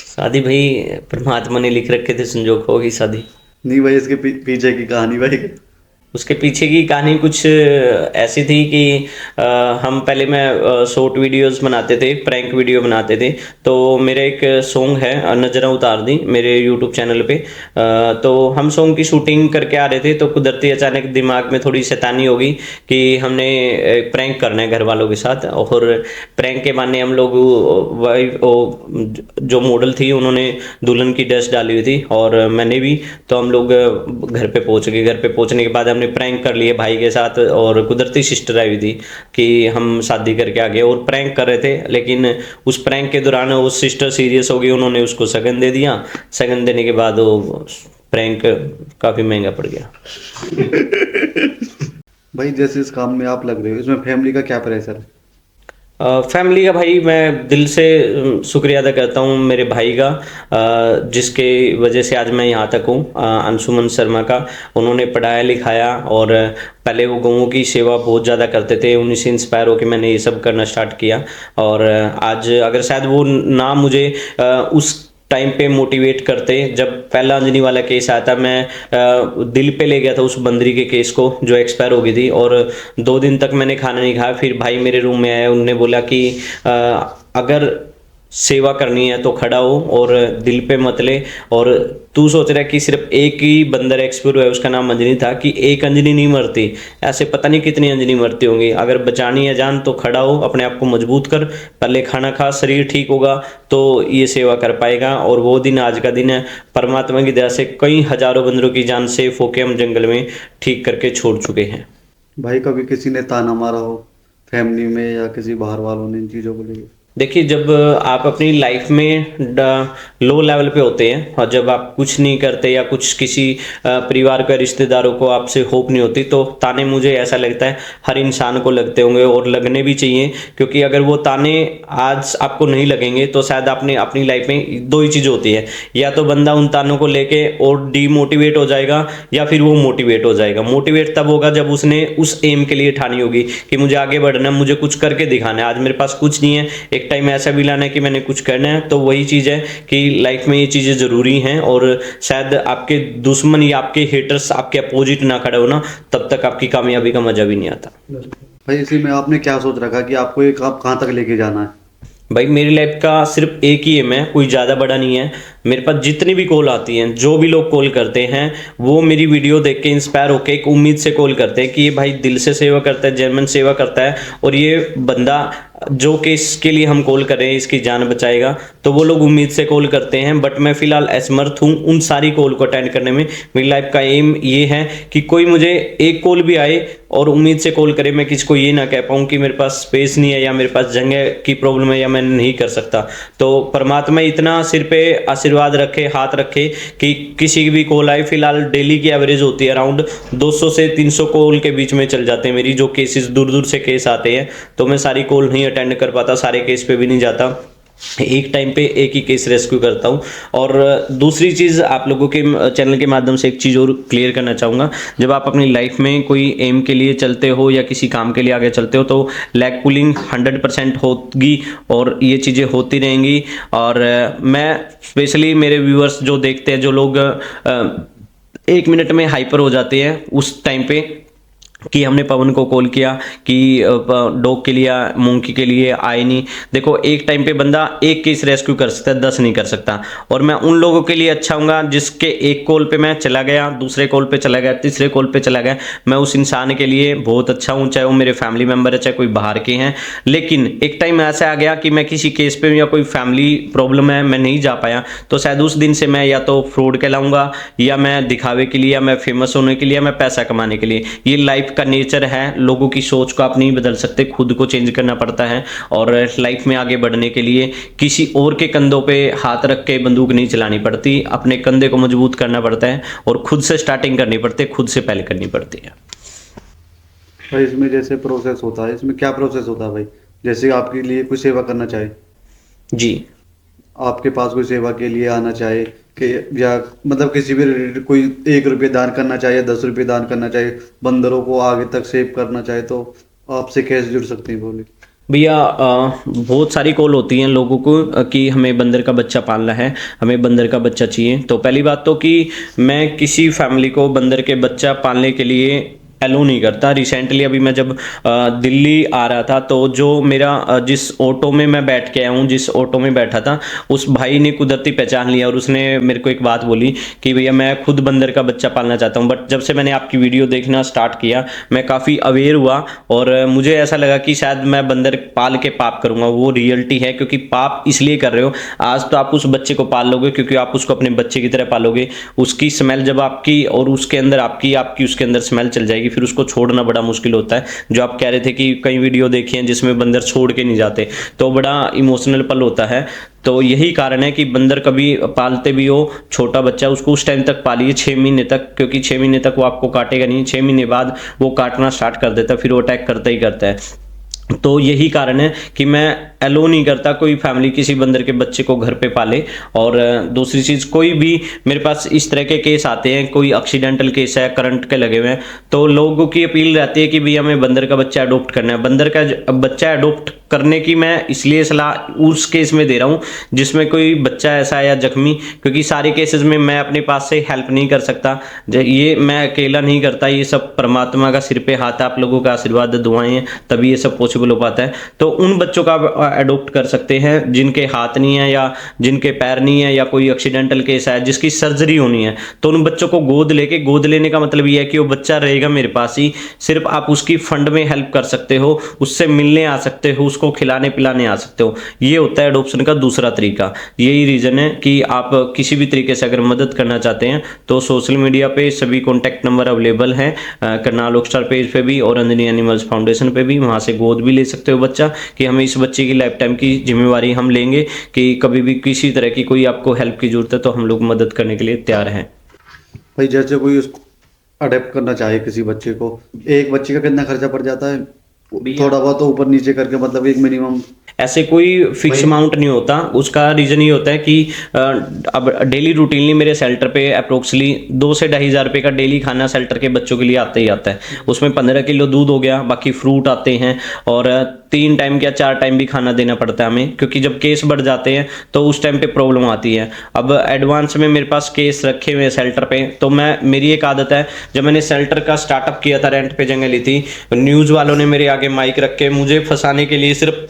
शादी भाई परमात्मा ने लिख रखे थे, संजोग होगी शादी। नहीं भाई, इसके पीछे की कहानी भाई। उसके पीछे की कहानी कुछ ऐसी थी कि हम पहले मैं शॉर्ट वीडियोस बनाते थे, प्रैंक वीडियो बनाते थे। तो मेरा एक सॉन्ग है नजरा उतार दी मेरे यूट्यूब चैनल पे। तो हम सॉन्ग की शूटिंग करके आ रहे थे, तो कुदरती अचानक दिमाग में थोड़ी शैतानी हो गई कि हमने प्रैंक करना है घर वालों के साथ। और प्रैंक के बहाने हम लोग वाइफ जो मॉडल थी उन्होंने दुल्हन की ड्रेस डाली हुई थी और मैंने भी। तो हम लोग घर पे पहुंच गए। घर पे पहुंचने के बाद हमने प्रैंक कर लिए भाई के साथ, और कुदरती सिस्टर आई हुई थी कि हम शादी करके आ गए और प्रैंक कर रहे थे। लेकिन उस प्रैंक के दौरान वो सिस्टर सीरियस हो गई, उन्होंने उसको शगन दे दिया। शगन देने के बाद वो प्रैंक काफ़ी महंगा पड़ गया। भाई जैसे इस काम में आप लग रहे हो, इसमें फैमिली का क्या प्रेशर है? फैमिली का भाई मैं दिल से शुक्रिया अदा करता हूँ मेरे भाई का, जिसके वजह से आज मैं यहाँ तक हूँ। अंशुमन शर्मा का, उन्होंने पढ़ाया लिखाया, और पहले वो गऊँ की सेवा बहुत ज़्यादा करते थे। उन्हीं से इंस्पायर होकर मैंने ये सब करना स्टार्ट किया। और आज अगर शायद वो ना मुझे उस टाइम पे मोटिवेट करते, जब पहला अंजनी वाला केस आया था, मैं दिल पे ले गया था उस बंदरी के केस को जो एक्सपायर हो गई थी। और 2 दिन तक मैंने खाना नहीं खाया। फिर भाई मेरे रूम में आए, उनने बोला कि अगर सेवा करनी है तो खड़ा हो और दिल पे मत ले। और तू सोच रहा है कि सिर्फ एक ही बंदर एक्सपायर हुआ है, उसका नाम अंजनी था, कि एक अंजनी नहीं मरती, ऐसे पता नहीं कितनी अंजनी मरती होंगी। अगर बचानी है जान तो खड़ा हो, अपने आप को मजबूत कर, पहले खाना खा, शरीर ठीक होगा तो ये सेवा कर पाएगा। और वो दिन आज का दिन है। परमात्मा की दया से कई हजारों बंदरों की जान सेफ होके हम जंगल में ठीक करके छोड़ चुके हैं। भाई कभी किसी ने ताना मारा हो फैमिली में या किसी बाहर वालों ने इन चीज़ों को लेकर? देखिए, जब आप अपनी लाइफ में लो लेवल पे होते हैं और जब आप कुछ नहीं करते या कुछ किसी परिवार का रिश्तेदारों को आपसे होप नहीं होती, तो ताने मुझे ऐसा लगता है हर इंसान को लगते होंगे और लगने भी चाहिए। क्योंकि अगर वो ताने आज आपको नहीं लगेंगे तो शायद आपने अपनी लाइफ में 2 ही चीज़ होती है, या तो बंदा उन तानों को लेके और डीमोटिवेट हो जाएगा, या फिर वो मोटिवेट हो जाएगा। मोटिवेट तब होगा जब उसने उस एम के लिए ठानी होगी कि मुझे आगे बढ़ना है, मुझे कुछ करके दिखाना है। आज मेरे पास कुछ नहीं है, एक टाइम ऐसा भी लाना है कि मैंने कुछ करना है। तो वही चीज़ है कि लाइफ में ये चीज़ें ज़रूरी हैं, और शायद आपके दुश्मन या आपके हेटर्स आपके अपोजिट ना खड़े हो ना, तब तक आपकी कामयाबी का मजा भी नहीं आता। भाई इसी में आपने क्या सोच रखा कि आपको एक आप कहाँ तक लेके जाना है? भाई मेरी लाइफ का सिर्फ एक ही एम है, कोई ज़्यादा बड़ा नहीं है। मेरे पास जितनी भी कॉल आती हैं, जो भी लोग कॉल करते हैं, वो मेरी वीडियो देख के इंस्पायर होकर एक उम्मीद से कॉल करते हैं कि ये भाई दिल से सेवा करता है, जेन्युइन सेवा करता है, और ये बंदा जो केस के लिए हम कॉल कर रहे हैं इसकी जान बचाएगा। तो वो लोग उम्मीद से कॉल करते हैं, बट मैं फिलहाल असमर्थ हूँ उन सारी कॉल को अटेंड करने में। मेरी लाइफ का एम ये है कि कोई मुझे एक कॉल भी आए और उम्मीद से कॉल करे, मैं किसी को ये ना कह पाऊँ कि मेरे पास स्पेस नहीं है या मेरे पास जगह की प्रॉब्लम है या मैं नहीं कर सकता। तो परमात्मा इतना सिर पे आशीर्वाद रखे, हाथ रखे कि किसी की भी कॉल आए। फिलहाल डेली की एवरेज होती है अराउंड 200 से 300 कॉल के बीच में चल जाते हैं मेरी, जो केसेस दूर दूर से केस आते हैं, तो मैं सारी कॉल नहीं अटेंड कर पाता, सारे केस पे भी नहीं जाता, एक टाइम पे एक ही केस रेस्क्यू करता हूँ। और दूसरी चीज़ आप लोगों के चैनल के माध्यम से एक चीज़ और क्लियर करना चाहूँगा, जब आप अपनी लाइफ में कोई एम के लिए चलते हो या किसी काम के लिए आगे चलते हो तो लैग पुलिंग 100% होगी और ये चीज़ें होती रहेंगी। और मैं स्पेशली मेरे व्यूअर्स जो देखते हैं, जो लोग 1 मिनट में हाइपर हो जाते हैं उस टाइम पे कि हमने पवन को कॉल किया कि डॉग के लिए, मोंकी के लिए आए नहीं। देखो एक टाइम पे बंदा एक केस रेस्क्यू कर सकता है, 10 नहीं कर सकता। और मैं उन लोगों के लिए अच्छा हूँगा जिसके एक कॉल पे मैं चला गया, दूसरे कॉल पे चला गया, तीसरे कॉल पे चला गया, मैं उस इंसान के लिए बहुत अच्छा हूँ, चाहे वो मेरे फैमिली मेम्बर है, चाहे कोई बाहर के हैं। लेकिन एक टाइम ऐसा आ गया कि मैं किसी केस पे या कोई फैमिली प्रॉब्लम है, मैं नहीं जा पाया, तो शायद उस दिन से मैं या तो फ्रॉड कहलाऊंगा, या मैं दिखावे के लिए, या मैं फेमस होने के लिए, या मैं पैसा कमाने के लिए। ये लाइफ का नेचर है, लोगों की सोच को आप नहीं बदल सकते, खुद को चेंज करना पड़ता है। और लाइफ में आगे बढ़ने के लिए किसी और के कंधों पे हाथ रख के बंदूक नहीं चलानी पड़ती, अपने कंधे को मजबूत करना पड़ता है और खुद से स्टार्टिंग करनी पड़ती है, खुद से पहले करनी पड़ती है। भाई इसमें जैसे प्रोसेस होता है, इसमें क्या प्रोसेस होता है भाई? जैसे आपके लिए कोई सेवा करना चाहे, जी आपके पास कोई सेवा के लिए आना चाहे कि, या मतलब किसी भी related कोई 1 रुपये दान करना चाहे या 10 रुपये दान करना चाहे, बंदरों को आगे तक सेव करना चाहे, तो आपसे कैसे जुड़ सकते हैं बोले? भैया, बहुत सारी कॉल होती हैं लोगों को कि हमें बंदर का बच्चा पालना है, हमें बंदर का बच्चा चाहिए। तो पहली बात तो कि मैं किसी फैमिली को बंदर के बच्चा पालने के लिए अलो नहीं करता। रिसेंटली अभी मैं जब दिल्ली आ रहा था, तो जो मेरा जिस ऑटो में मैं बैठ के आया हूँ, जिस ऑटो में बैठा था, उस भाई ने कुदरती पहचान लिया और उसने मेरे को एक बात बोली कि भैया मैं खुद बंदर का बच्चा पालना चाहता हूँ। बट जब से मैंने आपकी वीडियो देखना स्टार्ट किया, मैं काफ़ी अवेयर हुआ और मुझे ऐसा लगा कि शायद मैं बंदर पाल के पाप करूँगा। वो रियलिटी है, क्योंकि पाप इसलिए कर रहे हो, आज तो आप उस बच्चे को पाल लोगे क्योंकि आप उसको अपने बच्चे की तरह पालोगे। उसकी स्मेल जब आपकी और उसके अंदर आपकी उसके अंदर स्मेल चल जाएगी, फिर उसको छोड़ना बड़ा मुश्किल होता है। जो आप कह रहे थे कि कई वीडियो देखी हैं जिसमें बंदर छोड़ के नहीं जाते, तो बड़ा इमोशनल पल होता है। तो यही कारण है कि बंदर कभी पालते भी हो, छोटा बच्चा उसको उस टाइम तक पालिए, 6 महीने तक, क्योंकि 6 महीने तक वो आपको काटेगा नहीं, 6 महीने बाद वो काटना स्टार्ट कर देता है, फिर वो अटैक करता ही करता है। तो यही कारण है कि मैं अलो नहीं करता कोई फैमिली किसी बंदर के बच्चे को घर पे पाले। और दूसरी चीज़, कोई भी मेरे पास इस तरह के केस आते हैं, कोई एक्सीडेंटल केस है, करंट के लगे हुए हैं, तो लोगों की अपील रहती है कि भैया हमें बंदर का बच्चा अडॉप्ट करना है। बंदर का बच्चा अडॉप्ट करने की मैं इसलिए सलाह उस केस में दे रहा हूँ जिसमें कोई बच्चा ऐसा है या जख्मी, क्योंकि सारे केसेस में मैं अपने पास से हेल्प नहीं कर सकता, ये मैं अकेला नहीं करता, ये सब परमात्मा का सिर पे हाथ है, आप लोगों का आशीर्वाद दुआएं हैं तभी ये सब पॉसिबल हो पाता है। तो उन बच्चों का अडॉप्ट कर सकते हैं जिनके हाथ नहीं है या जिनके पैर नहीं है या कोई एक्सीडेंटल केस है जिसकी सर्जरी होनी है, तो उन बच्चों को गोद लेने का मतलब ये है कि वो बच्चा रहेगा मेरे पास ही, सिर्फ आप उसकी फंड में हेल्प कर सकते हो, उससे मिलने आ सकते हो, उसको खिलाने पिलाने आ सकते हो। ये होता है एडॉप्शन का दूसरा तरीका। यही रीजन है कि आप किसी भी तरीके से अगर मदद करना चाहते हैं तो सोशल मीडिया पे सभी कॉन्टैक्ट नंबर अवेलेबल हैं, करनाल रॉकस्टार पेज पे भी और अंजनी एनिमल्स फाउंडेशन पे भी, वहां से गोद भी ले सकते हो बच्चा, कि हमें इस बच्चे की लाइफ टाइम की जिम्मेवारी हम लेंगे कि कभी भी किसी तरह की कोई आपको हेल्प की जरूरत है तो हम लोग मदद करने के लिए तैयार हैं। भाई जैसे कोई उसको अडेप्ट करना चाहे किसी बच्चे को, एक बच्चे का कितना खर्चा पड़ जाता है? थोड़ा बहुत तो ऊपर नीचे करके, मतलब एक मिनिमम ऐसे कोई फिक्स अमाउंट नहीं होता। उसका रीज़न ये होता है कि अब डेली रूटीनली मेरे शेल्टर पे अप्रोक्सली 2 से 2,500 रुपये का डेली खाना शेल्टर के बच्चों के लिए आता ही आता है। उसमें 15 किलो दूध हो गया, बाकी फ्रूट आते हैं और 3 टाइम या 4 टाइम भी खाना देना पड़ता है हमें, क्योंकि जब केस बढ़ जाते हैं तो उस टाइम पे प्रॉब्लम आती है। अब एडवांस में मेरे पास केस रखे हुए हैं शेल्टर पे, तो मेरी एक आदत है, जब मैंने शेल्टर का स्टार्टअप किया था, रेंट पे जगह ली थी, न्यूज़ वालों ने मेरे आगे माइक रख के मुझे फंसाने के लिए सिर्फ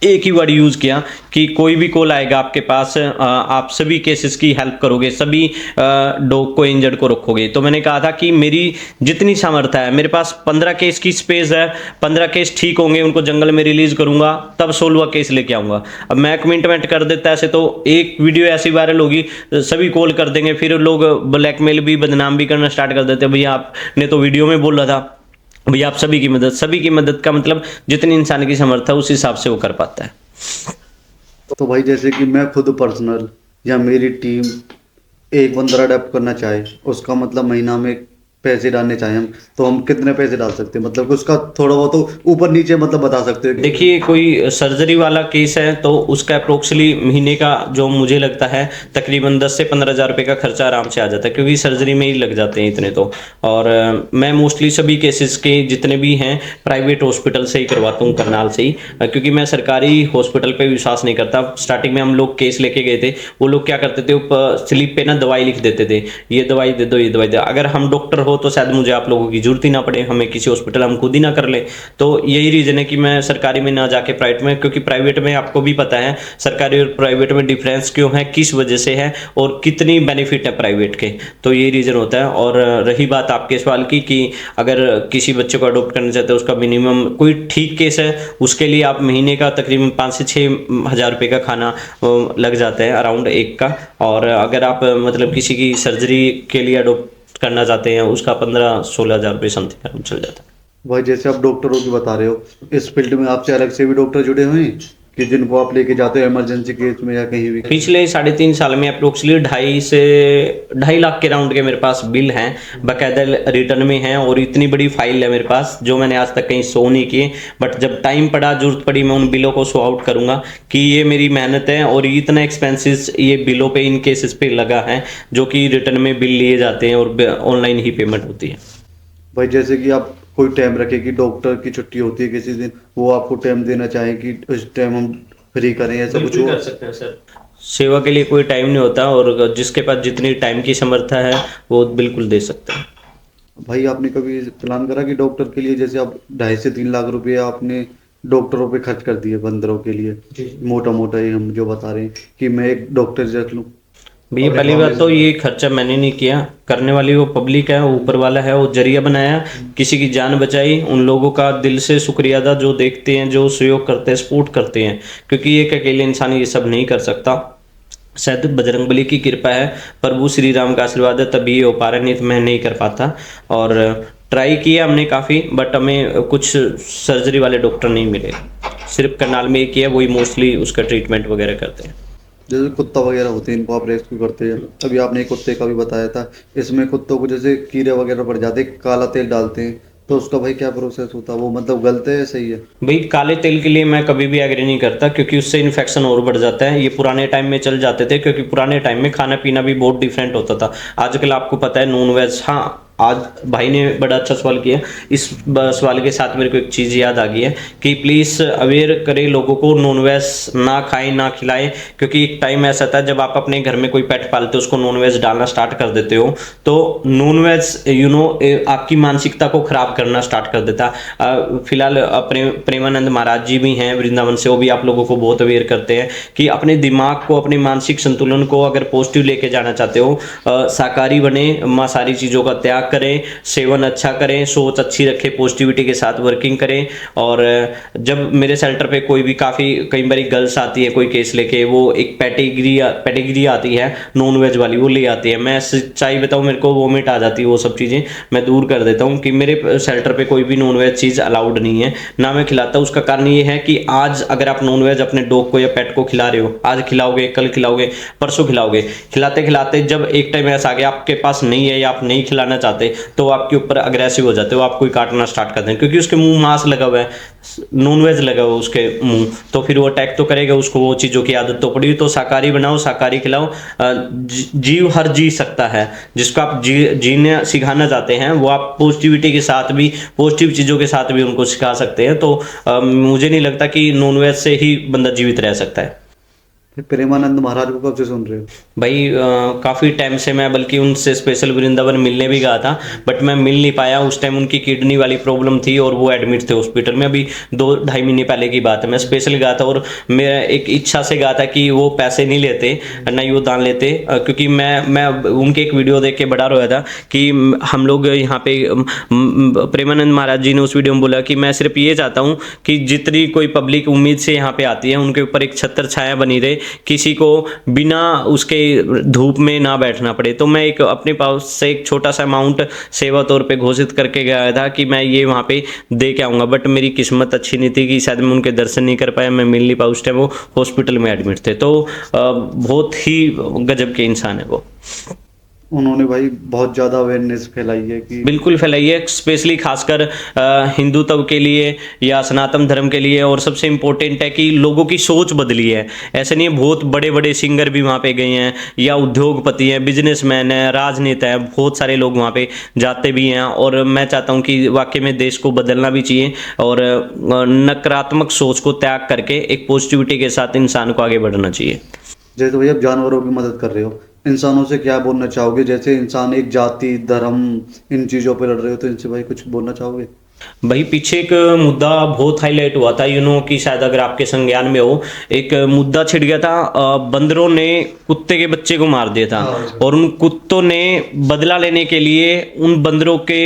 एक ही वर्ड यूज़ किया कि कोई भी कॉल आएगा आपके पास, आप सभी केसेस की हेल्प करोगे, सभी डॉग को इंजर्ड को रखोगे। तो मैंने कहा था कि मेरी जितनी सामर्थ्य है, मेरे पास 15 केस की स्पेस है, 15 केस ठीक होंगे, उनको जंगल में रिलीज करूंगा, तब 16वां केस लेके आऊंगा। अब मैं कमिटमेंट कर देता ऐसे तो एक वीडियो ऐसी वायरल होगी, सभी कॉल कर देंगे, फिर लोग ब्लैकमेल भी, बदनाम भी करना स्टार्ट कर देते हैं, भैया आपने तो वीडियो में बोला था, भैया आप सभी की मदद का मतलब जितनी इंसान की सामर्थ्य है उस हिसाब से वो कर पाता है। तो भाई जैसे कि मैं खुद पर्सनल या मेरी टीम एक बंदा अडेप्ट करना चाहे, उसका मतलब महीना में पैसे डालने चाहे हम, तो हम कितने पैसे डाल सकते हैं? मतलब उसका थोड़ा बहुत तो ऊपर नीचे मतलब बता सकते हैं? देखिए, कोई सर्जरी वाला केस है तो उसका अप्रोक्सली महीने का जो मुझे लगता है तकरीबन 10 से 15 हज़ार रुपये का खर्चा आराम से आ जाता है, क्योंकि सर्जरी में ही लग जाते हैं इतने तो। और मैं मोस्टली सभी केसेस के जितने भी हैं प्राइवेट हॉस्पिटल से ही करवाता हूँ, करनाल से ही, क्योंकि मैं सरकारी हॉस्पिटल पे विश्वास नहीं करता। स्टार्टिंग में हम लोग केस लेके गए थे, वो लोग क्या करते थे, स्लिप पे ना दवाई लिख देते थे, ये दवाई दे दो, ये दवाई दे दो। अगर हम डॉक्टर हो तो शायद मुझे आप लोगों की जरूरत ही ना पड़े, हमें किसी हॉस्पिटल हम खुद ही ना कर ले। तो यही रीज़न है कि मैं सरकारी में ना जाके प्राइवेट में, क्योंकि प्राइवेट में आपको भी पता है सरकारी और प्राइवेट में डिफरेंस क्यों है, किस वजह से है और कितनी बेनिफिट है प्राइवेट के, तो ये रीज़न होता है। और रही बात आपके सवाल की कि अगर किसी बच्चे को अडॉप्ट करना चाहते हैं, उसका मिनिमम कोई ठीक केस है, उसके लिए आप महीने का तकरीबन 5 से 6 हज़ार रुपये का खाना लग जाता है अराउंड एक का। और अगर आप मतलब किसी की सर्जरी के लिए अडॉप्ट करना चाहते हैं, उसका 15-16 हज़ार रुपये समथिंग चल जाता है। भाई जैसे आप डॉक्टरों की बता रहे हो, इस फील्ड में आपसे अलग से भी डॉक्टर जुड़े हुए हैं कि जिनको आप लेके जाते हो इमरजेंसी केस में या कहीं भी? पिछले 3.5 साल में अप्रोक्सली 2.5 लाख के राउंड के मेरे पास बिल हैं, बाकायदा रिटर्न में हैं, और इतनी बड़ी फाइल है मेरे पास जो मैंने आज तक कहीं शो नहीं किए। बट जब टाइम पड़ा, जरूरत पड़ी, मैं उन बिलों को शो आउट करूंगा कि ये मेरी मेहनत है और इतना एक्सपेंसेस ये बिलों पे, इन केसेस पे लगा है, जो कि रिटर्न में बिल लिए जाते हैं और ऑनलाइन ही पेमेंट होती है। भाई जैसे कि आप कोई टाइम रखे कि डॉक्टर की छुट्टी होती है किसी दिन, वो आपको टाइम देना चाहें कि उस टाइम हम फ्री करें, ऐसा कुछ हो? कर सकते हैं सर, सेवा के लिए कोई टाइम नहीं होता, और जिसके पास जितनी टाइम की समर्था है वो बिल्कुल दे सकते हैं। भाई आपने कभी प्लान करा कि डॉक्टर के लिए, जैसे आप 2.5 से 3 लाख रुपए आपने डॉक्टरों पे खर्च कर दिए बंदरों के लिए, मोटा मोटा ही हम जो बता रहे हैं कि मैं एक डॉक्टर रख लूँ? भैया पहली बात तो ये खर्चा मैंने नहीं किया, करने वाली वो पब्लिक है, वो ऊपर वाला है, वो जरिया बनाया, किसी की जान बचाई। उन लोगों का दिल से शुक्रिया अदा जो देखते हैं, जो सहयोग करते हैं, सपोर्ट करते हैं, क्योंकि एक अकेले इंसान ये सब नहीं कर सकता। शायद बजरंगबली की कृपा है, प्रभु श्री राम का आशीर्वाद है, तभी ये हो पा रहा है, नहीं तो मैं नहीं कर पाता। और ट्राई किया हमने काफ़ी, बट हमें कुछ सर्जरी वाले डॉक्टर नहीं मिले। सिर्फ करनाल में एक ही है, वही मोस्टली उसका ट्रीटमेंट वगैरह करते हैं। जैसे कुत्ता वगैरह होते हैं, इनको आप रेस्क्यू करते हैं, अभी आपने एक कुत्ते का भी बताया था, इसमें कुत्तों को जैसे कीड़े वगैरह पड़ जाते हैं, काला तेल डालते हैं, तो उसका भाई क्या प्रोसेस होता है? वो मतलब गलत है या सही है? भाई काले तेल के लिए मैं कभी भी एग्री नहीं करता, क्योंकि उससे इन्फेक्शन और बढ़ जाता है। ये पुराने टाइम में चल जाते थे, क्योंकि पुराने टाइम में खाना पीना भी बहुत डिफरेंट होता था। आजकल आपको पता है नॉन वेज, हाँ आज भाई ने बड़ा अच्छा सवाल किया। इस सवाल के साथ मेरे को एक चीज़ याद आ गई है कि प्लीज़ अवेयर करें लोगों को, नॉन वेज ना खाएं, ना खिलाएं, क्योंकि एक टाइम ऐसा था जब आप अपने घर में कोई पेट पालते हो, उसको नॉन वेज डालना स्टार्ट कर देते हो, तो नॉन वेज आपकी मानसिकता को खराब करना स्टार्ट कर देता। फिलहाल अपने प्रेमानंद महाराज जी भी हैं वृंदावन से, वो भी आप लोगों को बहुत अवेयर करते हैं कि अपने दिमाग को, अपने मानसिक संतुलन को अगर पॉजिटिव लेके जाना चाहते हो, शाकाहारी बने, मां सारी चीज़ों का त्याग करें, सेवन अच्छा करें, सोच अच्छी रखें, पॉजिटिविटी के साथ वर्किंग करें। और जब मेरे सेंटर पे कोई भी कई बार गर्ल्स आती है कोई केस लेके, वो एक पेडिग्री आती है नॉन वेज वाली, वो ले आती है। मैं सच्चाई बताऊं, मेरे को वोमिट आ जाती है, वो सब चीज़ें मैं दूर कर देता हूं कि मेरे सेंटर पे कोई भी नॉन वेज चीज़ अलाउड नहीं है, ना मैं खिलाता। उसका कारण ये है कि आज अगर आप नॉन वेज अपने डॉग को या पेट को खिला रहे हो, आज खिलाओगे, कल खिलाओगे, परसों खिलाओगे, खिलाते खिलाते जब एक टाइम ऐसा आ गया आपके पास नहीं है या आप नहीं खिलाना चाहते, तो आपके ऊपर अग्रेसिव हो जाते हो, आपको काटना स्टार्ट करते हैं, क्योंकि उसके मुंह मांस लगा हुआ है, नॉन वेज लगा हुआ है उसके मुंह, तो फिर वो अटैक तो करेगा, उसको वो चीज़ों की आदत तो पड़ी। तो शाकाहारी बनाओ, शाकाहारी खिलाओ। जीव हर जी सकता है, जिसको आप जीने सिखाना चाहते हैं वो आप पॉजिटिविटी के साथ भी, पॉजिटिव चीज़ों के साथ भी उनको सिखा सकते हैं। तो मुझे नहीं लगता कि नॉन वेज से ही बंदा जीवित रह सकता है। फिर प्रेमानंद महाराज को कब से सुन रहे हो? भाई काफ़ी टाइम से मैं बल्कि उनसे स्पेशल वृंदावन मिलने भी गया था, बट मैं मिल नहीं पाया। उस टाइम उनकी किडनी वाली प्रॉब्लम थी और वो एडमिट थे हॉस्पिटल में। अभी 2-2.5 महीने पहले की बात है। मैं स्पेशल गया था और मैं एक इच्छा से गया था कि वो पैसे नहीं लेते, ना ही वो दान लेते, क्योंकि मैं उनके एक वीडियो देख के बड़ा रोया था कि हम लोग यहाँ पे प्रेमानंद महाराज जी ने उस वीडियो में बोला कि मैं सिर्फ ये चाहता हूँ कि जितनी कोई पब्लिक उम्मीद से यहाँ पे आती है उनके ऊपर एक छत्र छाया बनी रहे, किसी को बिना उसके धूप में ना बैठना पड़े। तो मैं एक अपने पास से एक छोटा सा अमाउंट सेवा तौर पे घोषित करके गया था कि मैं ये वहाँ पे दे के आऊँगा, बट मेरी किस्मत अच्छी नहीं थी कि शायद मैं उनके दर्शन नहीं कर पाया, मैं मिल नहीं पाया। उस टाइम वो हॉस्पिटल में एडमिट थे। तो बहुत ही गजब के इंसान है वो। उन्होंने भाई बहुत ज़्यादा अवेयरनेस फैलाई है कि बिल्कुल फैलाई है, स्पेशली खासकर हिंदुत्व के लिए या सनातन धर्म के लिए। और सबसे इम्पोर्टेंट है कि लोगों की सोच बदली है। ऐसे नहीं है, बहुत बड़े बड़े सिंगर भी वहाँ पे गए हैं, या उद्योगपति हैं, बिजनेसमैन हैं, राजनेता हैं, बहुत सारे लोग वहाँ पे जाते भी हैं। और मैं चाहता हूँ कि वाकई में देश को बदलना भी चाहिए और नकारात्मक सोच को त्याग करके एक पॉजिटिविटी के साथ इंसान को आगे बढ़ना चाहिए। जैसे भाई आप जानवरों की मदद कर रहे हो, इंसानों से क्या बोलना चाहोगे? जैसे इंसान एक जाति धर्म इन चीज़ों पे लड़ रहे हो, तो इनसे भाई कुछ बोलना चाहोगे? भाई पीछे एक मुद्दा बहुत हाईलाइट हुआ था, कि शायद अगर आपके संज्ञान में हो, एक मुद्दा छिड़ गया था। बंदरों ने कुत्ते के बच्चे को मार दिया था और उन कुत्तों ने बदला लेने के लिए उन बंदरों के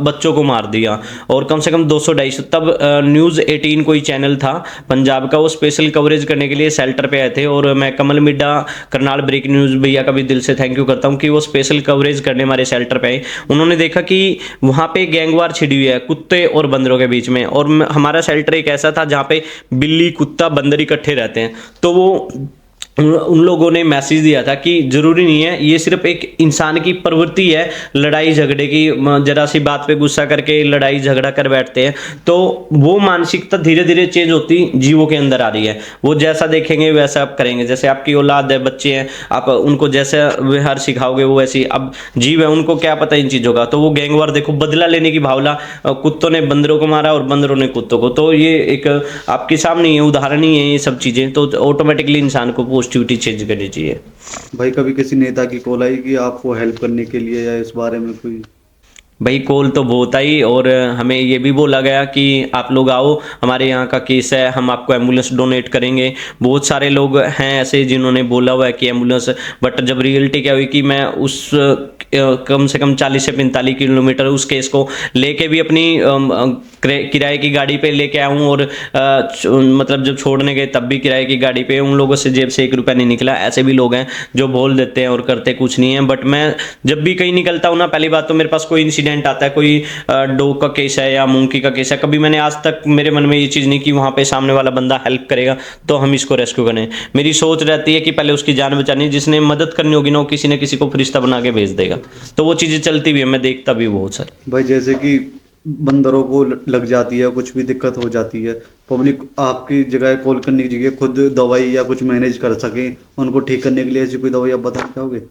बच्चों को मार दिया। और कम से कम 200-250 तब न्यूज़ 18 कोई चैनल था पंजाब का, वो स्पेशल कवरेज करने के लिए शेल्टर पे आए थे। और मैं कमल मिड्डा करनाल ब्रेक न्यूज़ भैया का भी दिल से थैंक यू करता हूँ कि वो स्पेशल कवरेज करने हमारे शेल्टर पे आए। उन्होंने देखा कि वहाँ पे गैंगवार छिड़ी हुई है कुत्ते और बंदरों के बीच में। और हमारा शेल्टर एक ऐसा था जहाँ पे बिल्ली कुत्ता बंदर इकट्ठे रहते हैं। तो वो उन लोगों ने मैसेज दिया था कि जरूरी नहीं है, ये सिर्फ एक इंसान की प्रवृत्ति है लड़ाई झगड़े की, जरा सी बात पे गुस्सा करके लड़ाई झगड़ा कर बैठते हैं। तो वो मानसिकता धीरे धीरे चेंज होती जीवों के अंदर आ रही है। वो जैसा देखेंगे वैसा आप करेंगे। जैसे आपकी औलाद है, बच्चे हैं, आप उनको जैसे व्यवहार सिखाओगे वो ऐसी। अब जीव है, उनको क्या पता इन चीज़ों का। तो वो गैंगवार देखो, बदला लेने की भावना, कुत्तों ने बंदरों को मारा और बंदरों ने कुत्तों को। तो ये एक आपके सामने ही है, उदाहरण ही है ये सब चीज़ें। तो ऑटोमेटिकली इंसान को पॉजिटिविटी चेंज करनी चाहिए। भाई कभी किसी नेता की कॉल आई कि आपको हेल्प करने के लिए, या इस बारे में कोई? भाई कॉल तो बहुत आई और हमें ये भी बोला गया कि आप लोग आओ, हमारे यहाँ का केस है, हम आपको एम्बुलेंस डोनेट करेंगे। बहुत सारे लोग हैं ऐसे जिन्होंने बोला हुआ है कि एम्बुलेंस, बट जब रियलिटी क्या हुई कि मैं उस कम से कम 40 से 45 किलोमीटर उस केस को लेके भी अपनी किराए की गाड़ी पे लेके आया हूँ। और मतलब जब छोड़ने गए तब भी किराए की गाड़ी पे, उन लोगों से जेब से 1 रुपया नहीं निकला। ऐसे भी लोग हैं जो बोल देते हैं और करते कुछ नहीं है। बट मैं जब भी कहीं निकलता हूँ ना, पहली बात तो मेरे पास कोई इंसिडेंट आता है, कोई डॉग का केस है या मूंगी का केस है, कभी मैंने आज तक मेरे मन में ये चीज़ नहीं कि वहाँ पे सामने वाला बंदा हेल्प करेगा तो हम इसको रेस्क्यू करें। मेरी सोच रहती है कि पहले उसकी जान बचानी, जिसने मदद करनी होगी ना, वो किसी न किसी को फरिश्ता बना के भेज देगा। तो वो चीज़ें चलती भी है, मैं देखता भी बहुत सारी। भाई जैसे कि बंदरों को लग जाती है, कुछ भी दिक्कत हो जाती है, पब्लिक आपकी जगह कॉल करने की जगह खुद दवाई या कुछ मैनेज कर सके, उनको ठीक करने के लिए ऐसी कोई दवाई आप बताना चाहोगे?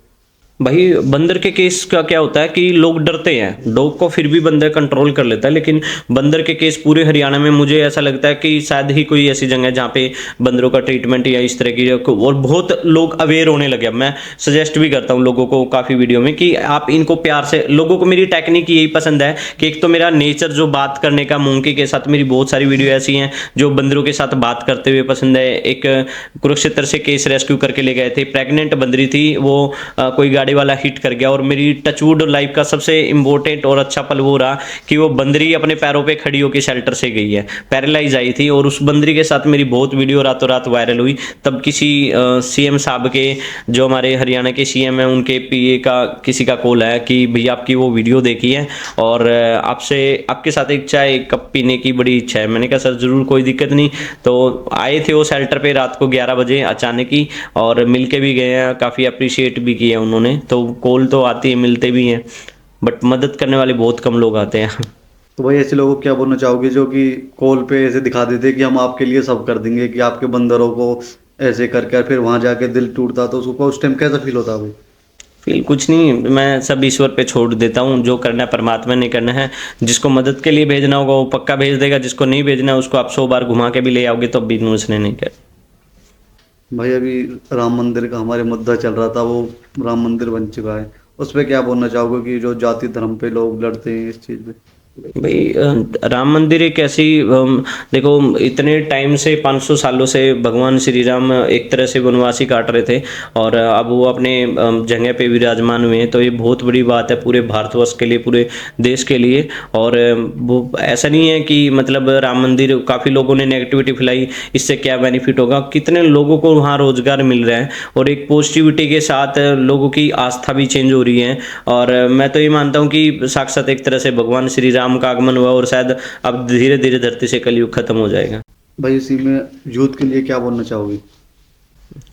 भाई बंदर के केस का क्या होता है कि लोग डरते हैं, डॉग को फिर भी बंदर कंट्रोल कर लेता है, लेकिन बंदर के केस पूरे हरियाणा में मुझे ऐसा लगता है कि शायद ही कोई ऐसी जगह है जहाँ पे बंदरों का ट्रीटमेंट या इस तरह की, और बहुत लोग अवेयर होने लगे। अब मैं सजेस्ट भी करता हूँ लोगों को काफ़ी वीडियो में कि आप इनको प्यार से, लोगों को मेरी टेक्निक यही पसंद है कि एक तो मेरा नेचर जो बात करने का, मूंगी के साथ मेरी बहुत सारी वीडियो ऐसी हैं जो बंदरों के साथ बात करते हुए पसंद है। एक कुरुक्षेत्र से केस रेस्क्यू करके ले गए थे, प्रेग्नेंट बंदरी थी, वो कोई गाड़ी वाला हिट कर गया। और मेरी टचवुड लाइफ का सबसे इंपॉर्टेंट और अच्छा पल वो रहा कि वो बंदरी अपने पैरों पे खड़ी होकर शेल्टर से गई है, पैरालाइज आई थी, और उस बंदरी के साथ मेरी बहुत वीडियो रातों रात वायरल हुई। तब किसी सीएम साहब के, जो हमारे हरियाणा के सीएम हैं, उनके पीए का किसी का कॉल आया कि भैया आपकी वो वीडियो देखी है और आपसे, आपके साथ एक चाय कप पीने की बड़ी इच्छा है। मैंने कहा सर जरूर, कोई दिक्कत नहीं। तो आए थे वो शेल्टर पे रात को 11 बजे अचानक ही, और मिल के भी गए हैं, काफ़ी अप्रिशिएट भी किया उन्होंने। तो कॉल तो आती है, मिलते भी हैं, बट मदद करने वाले बहुत कम लोग आते हैं। तो भाई ऐसे लोगों को क्या बोलना चाहोगे जो कि कॉल पे ऐसे दिखा देते कि हम आपके लिए सब कर देंगे, कि आपके बंदरों को ऐसे करके, फिर वहां जाके दिल टूटता, तो उसको उस टाइम कैसा फील होता भाई? फील कुछ नहीं, मैं सब ईश्वर पे छोड़ देता हूँ। जो करना है परमात्मा ने करना है। जिसको मदद के लिए भेजना होगा वो पक्का भेज देगा, जिसको नहीं भेजना है उसको आप 100 बार घुमा के भी ले आओगे तो भी उसने नहीं कर। भाई अभी राम मंदिर का हमारे मुद्दा चल रहा था, वो राम मंदिर बन चुका है, उस पर क्या बोलना चाहोगे कि जो जाति धर्म पे लोग लड़ते हैं इस चीज़ पे? भाई राम मंदिर एक ऐसी देखो इतने टाइम से 500 सालों से भगवान श्री राम एक तरह से वनवासी काट रहे थे और अब वो अपने जगह पे विराजमान हुए हैं, तो ये बहुत बड़ी बात है पूरे भारतवर्ष के लिए, पूरे देश के लिए। और वो ऐसा नहीं है कि मतलब राम मंदिर काफ़ी लोगों ने नेगेटिविटी फैलाई, इससे क्या बेनिफिट होगा, कितने लोगों को वहाँ रोजगार मिल रहा है और एक पॉजिटिविटी के साथ लोगों की आस्था भी चेंज हो रही है। और मैं तो ये मानता हूँ कि साक्षात एक तरह से भगवान श्री राम का आगमन हुआ और शायद अब धीरे धीरे धरती से कलयुग खत्म हो जाएगा। भाई इसी में यूथ के लिए क्या बोलना चाहोगे?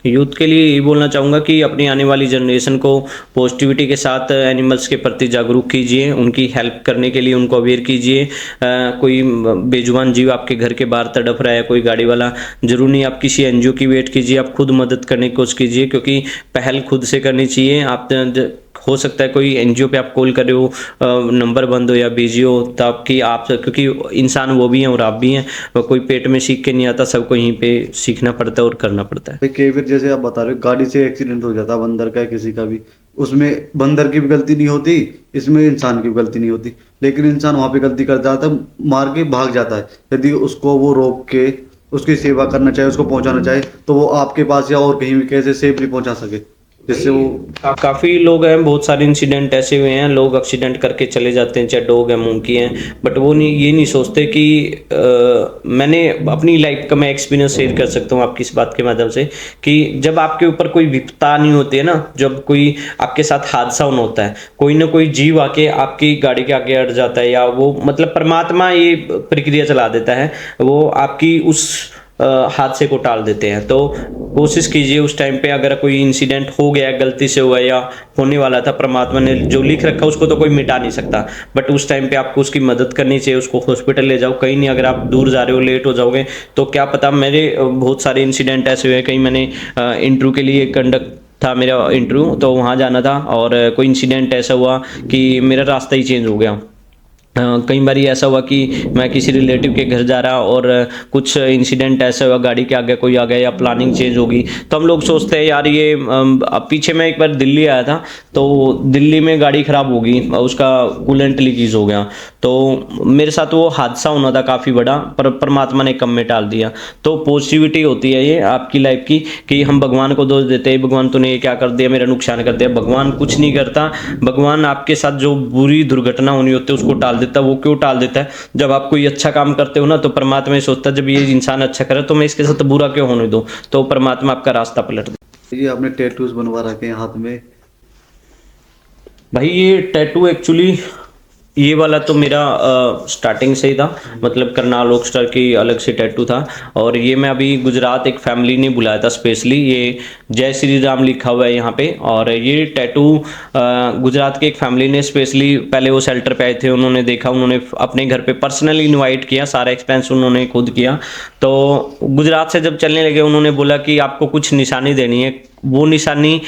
यूथ के लिए ये बोलना चाहूँगा कि अपनी आने वाली जनरेशन को पॉजिटिविटी के साथ एनिमल्स के प्रति जागरूक कीजिए, उनकी हेल्प करने के लिए उनको अवेयर कीजिए। कोई बेजुबान जीव आपके घर के बाहर तड़प रहा है, कोई गाड़ी वाला, जरूर नहीं आप किसी एनजीओ की वेट कीजिए, आप खुद मदद करने की कोशिश कीजिए, क्योंकि पहल खुद से करनी चाहिए। आप हो सकता है कोई एनजीओ पे आप कॉल कर रहे हो, नंबर बंद हो या बिजी हो, तब कि आप, क्योंकि इंसान वो भी हैं और आप भी हैं, कोई पेट में सीख के नहीं आता, सबको यहीं पे सीखना पड़ता है और करना पड़ता है। भाई कई बार जैसे आप बता रहे हो गाड़ी से एक्सीडेंट हो जाता है बंदर का, किसी का भी, उसमें बंदर की भी गलती नहीं होती, इसमें इंसान की भी गलती नहीं होती, लेकिन इंसान वहां पे गलती कर जाता है, मार के भाग जाता है। यदि उसको वो रोक के उसकी सेवा करना चाहे, उसको पहुंचाना चाहे, तो वो आपके पास या और कहीं भी कैसे सेफली पहुंचा सके, जिससे वो काफ़ी लोग हैं, बहुत सारे इंसिडेंट ऐसे हुए हैं, लोग एक्सीडेंट करके चले जाते हैं, चाहे डॉग है, मंकी हैं, बट वो नहीं, ये नहीं सोचते कि मैंने अपनी लाइफ का मैं एक्सपीरियंस शेयर कर सकता हूँ आपकी इस बात के माध्यम से, कि जब आपके ऊपर कोई विपत्ता नहीं होती है ना, जब कोई आपके साथ हादसा होना होता है, कोई ना कोई जीव आके आपकी गाड़ी के आगे अड़ जाता है, या वो मतलब परमात्मा ये प्रक्रिया चला देता है, वो आपकी उस हादसे को टाल देते हैं। तो कोशिश कीजिए उस टाइम पे, अगर कोई इंसिडेंट हो गया, गलती से हुआ या होने वाला था, परमात्मा ने जो लिख रखा उसको तो कोई मिटा नहीं सकता, बट उस टाइम पे आपको उसकी मदद करनी चाहिए, उसको हॉस्पिटल ले जाओ। कहीं नहीं, अगर आप दूर जा रहे हो, लेट हो जाओगे तो क्या पता। मेरे बहुत सारे इंसिडेंट ऐसे हुए, कहीं मैंने इंटरव्यू के लिए कंडक्ट था मेरा इंटरव्यू, तो वहाँ जाना था और कोई इंसिडेंट ऐसा हुआ कि मेरा रास्ता ही चेंज हो गया। कई बार ऐसा हुआ कि मैं किसी रिलेटिव के घर जा रहा और कुछ इंसिडेंट ऐसा हुआ, गाड़ी के आगे कोई आ गया या प्लानिंग चेंज होगी, तो हम लोग सोचते हैं यार ये अब पीछे मैं एक बार दिल्ली आया था, तो दिल्ली में गाड़ी ख़राब होगी, उसका कूलेंट लीकेज हो गया, तो मेरे साथ वो हादसा होना था काफ़ी बड़ा, पर परमात्मा ने कम में टाल दिया। तो पॉजिटिविटी होती है ये आपकी लाइफ की, कि हम भगवान को दोष देते हैं, भगवान तूने ये क्या कर दिया, मेरा नुकसान कर दिया। भगवान कुछ नहीं करता, भगवान आपके साथ जो बुरी दुर्घटना होनी होती है उसको टाल देता है। वो क्यों टाल देता है? जब आप कोई अच्छा काम करते हो ना, तो परमात्मा ये सोचता है जब ये इंसान अच्छा करे तो मैं इसके साथ बुरा क्यों होने दूं, तो परमात्मा आपका रास्ता पलट दे। ये आपने टैटूज बनवा रखे हैं हाथ में? भाई ये टैटू एक्चुअली ये वाला तो मेरा स्टार्टिंग से ही था, मतलब करनाल रॉकस्टार की अलग से टैटू था, और ये मैं अभी गुजरात एक फैमिली ने बुलाया था स्पेशली, ये जय श्री राम लिखा हुआ है यहाँ पे, और ये टैटू गुजरात के एक फैमिली ने स्पेशली, पहले वो शेल्टर पे आए थे, उन्होंने देखा, उन्होंने अपने घर पे पर्सनली इनवाइट किया, सारा एक्सपेंस उन्होंने खुद किया। तो गुजरात से जब चलने लगे उन्होंने बोला कि आपको कुछ निशानी देनी है, वो निशानी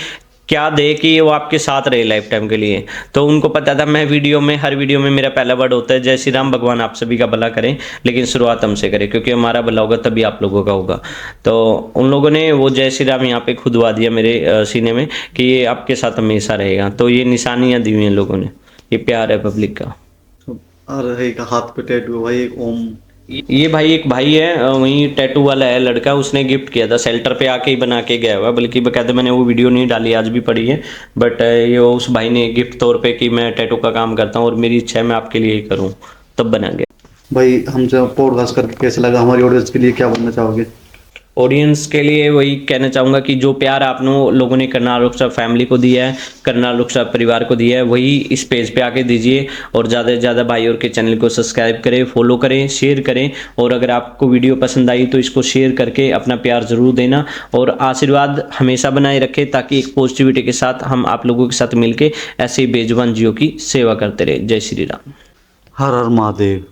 क्या दे कि वो आपके साथ रहे लाइफ टाइम के लिए। तो उनको पता था, मैं वीडियो में, हर वीडियो में मेरा पहला वर्ड होता है जय श्री राम, भगवान आप सभी का भला करें, लेकिन शुरुआत हमसे करें, क्योंकि हमारा भला होगा तभी आप लोगों का होगा। तो उन लोगों ने वो जय श्री राम यहाँ पे खुदवा दिया मेरे सीने में कि ये आपके साथ हमेशा रहेगा। तो ये निशानियाँ दी हुई हैं लोगों ने, ये प्यार है पब्लिक का। और एक हाथ पे टैटू है भाई, एक ओम। ये भाई एक भाई है, वही टैटू वाला है लड़का, उसने गिफ्ट किया था, शेल्टर पे आके ही बना के गया हुआ, बल्कि बकायदा मैंने वो वीडियो नहीं डाली, आज भी पड़ी है, बट ये उस भाई ने गिफ्ट तौर पे कि मैं टैटू का काम करता हूँ और मेरी इच्छा है मैं आपके लिए ही करूँ, तब बना गया। भाई हमसे पॉडकास्ट करके कैसा लगा? हमारी ऑडियंस के लिए क्या बोलना चाहोगे? ऑडियंस के लिए वही कहना चाहूँगा कि जो प्यार आप लोगों ने करनाल रॉकस्टार फैमिली को दिया है, करनाल रॉकस्टार परिवार को दिया है, वही इस पेज पे आके दीजिए, और ज़्यादा से ज़्यादा भाई और के चैनल को सब्सक्राइब करें, फॉलो करें, शेयर करें, और अगर आपको वीडियो पसंद आई तो इसको शेयर करके अपना प्यार ज़रूर देना, और आशीर्वाद हमेशा बनाए रखें, ताकि एक पॉजिटिविटी के साथ हम आप लोगों के साथ मिलकर ऐसे ही बेजुबान जीवों की सेवा करते रहें। जय श्री राम। हर हर महादेव।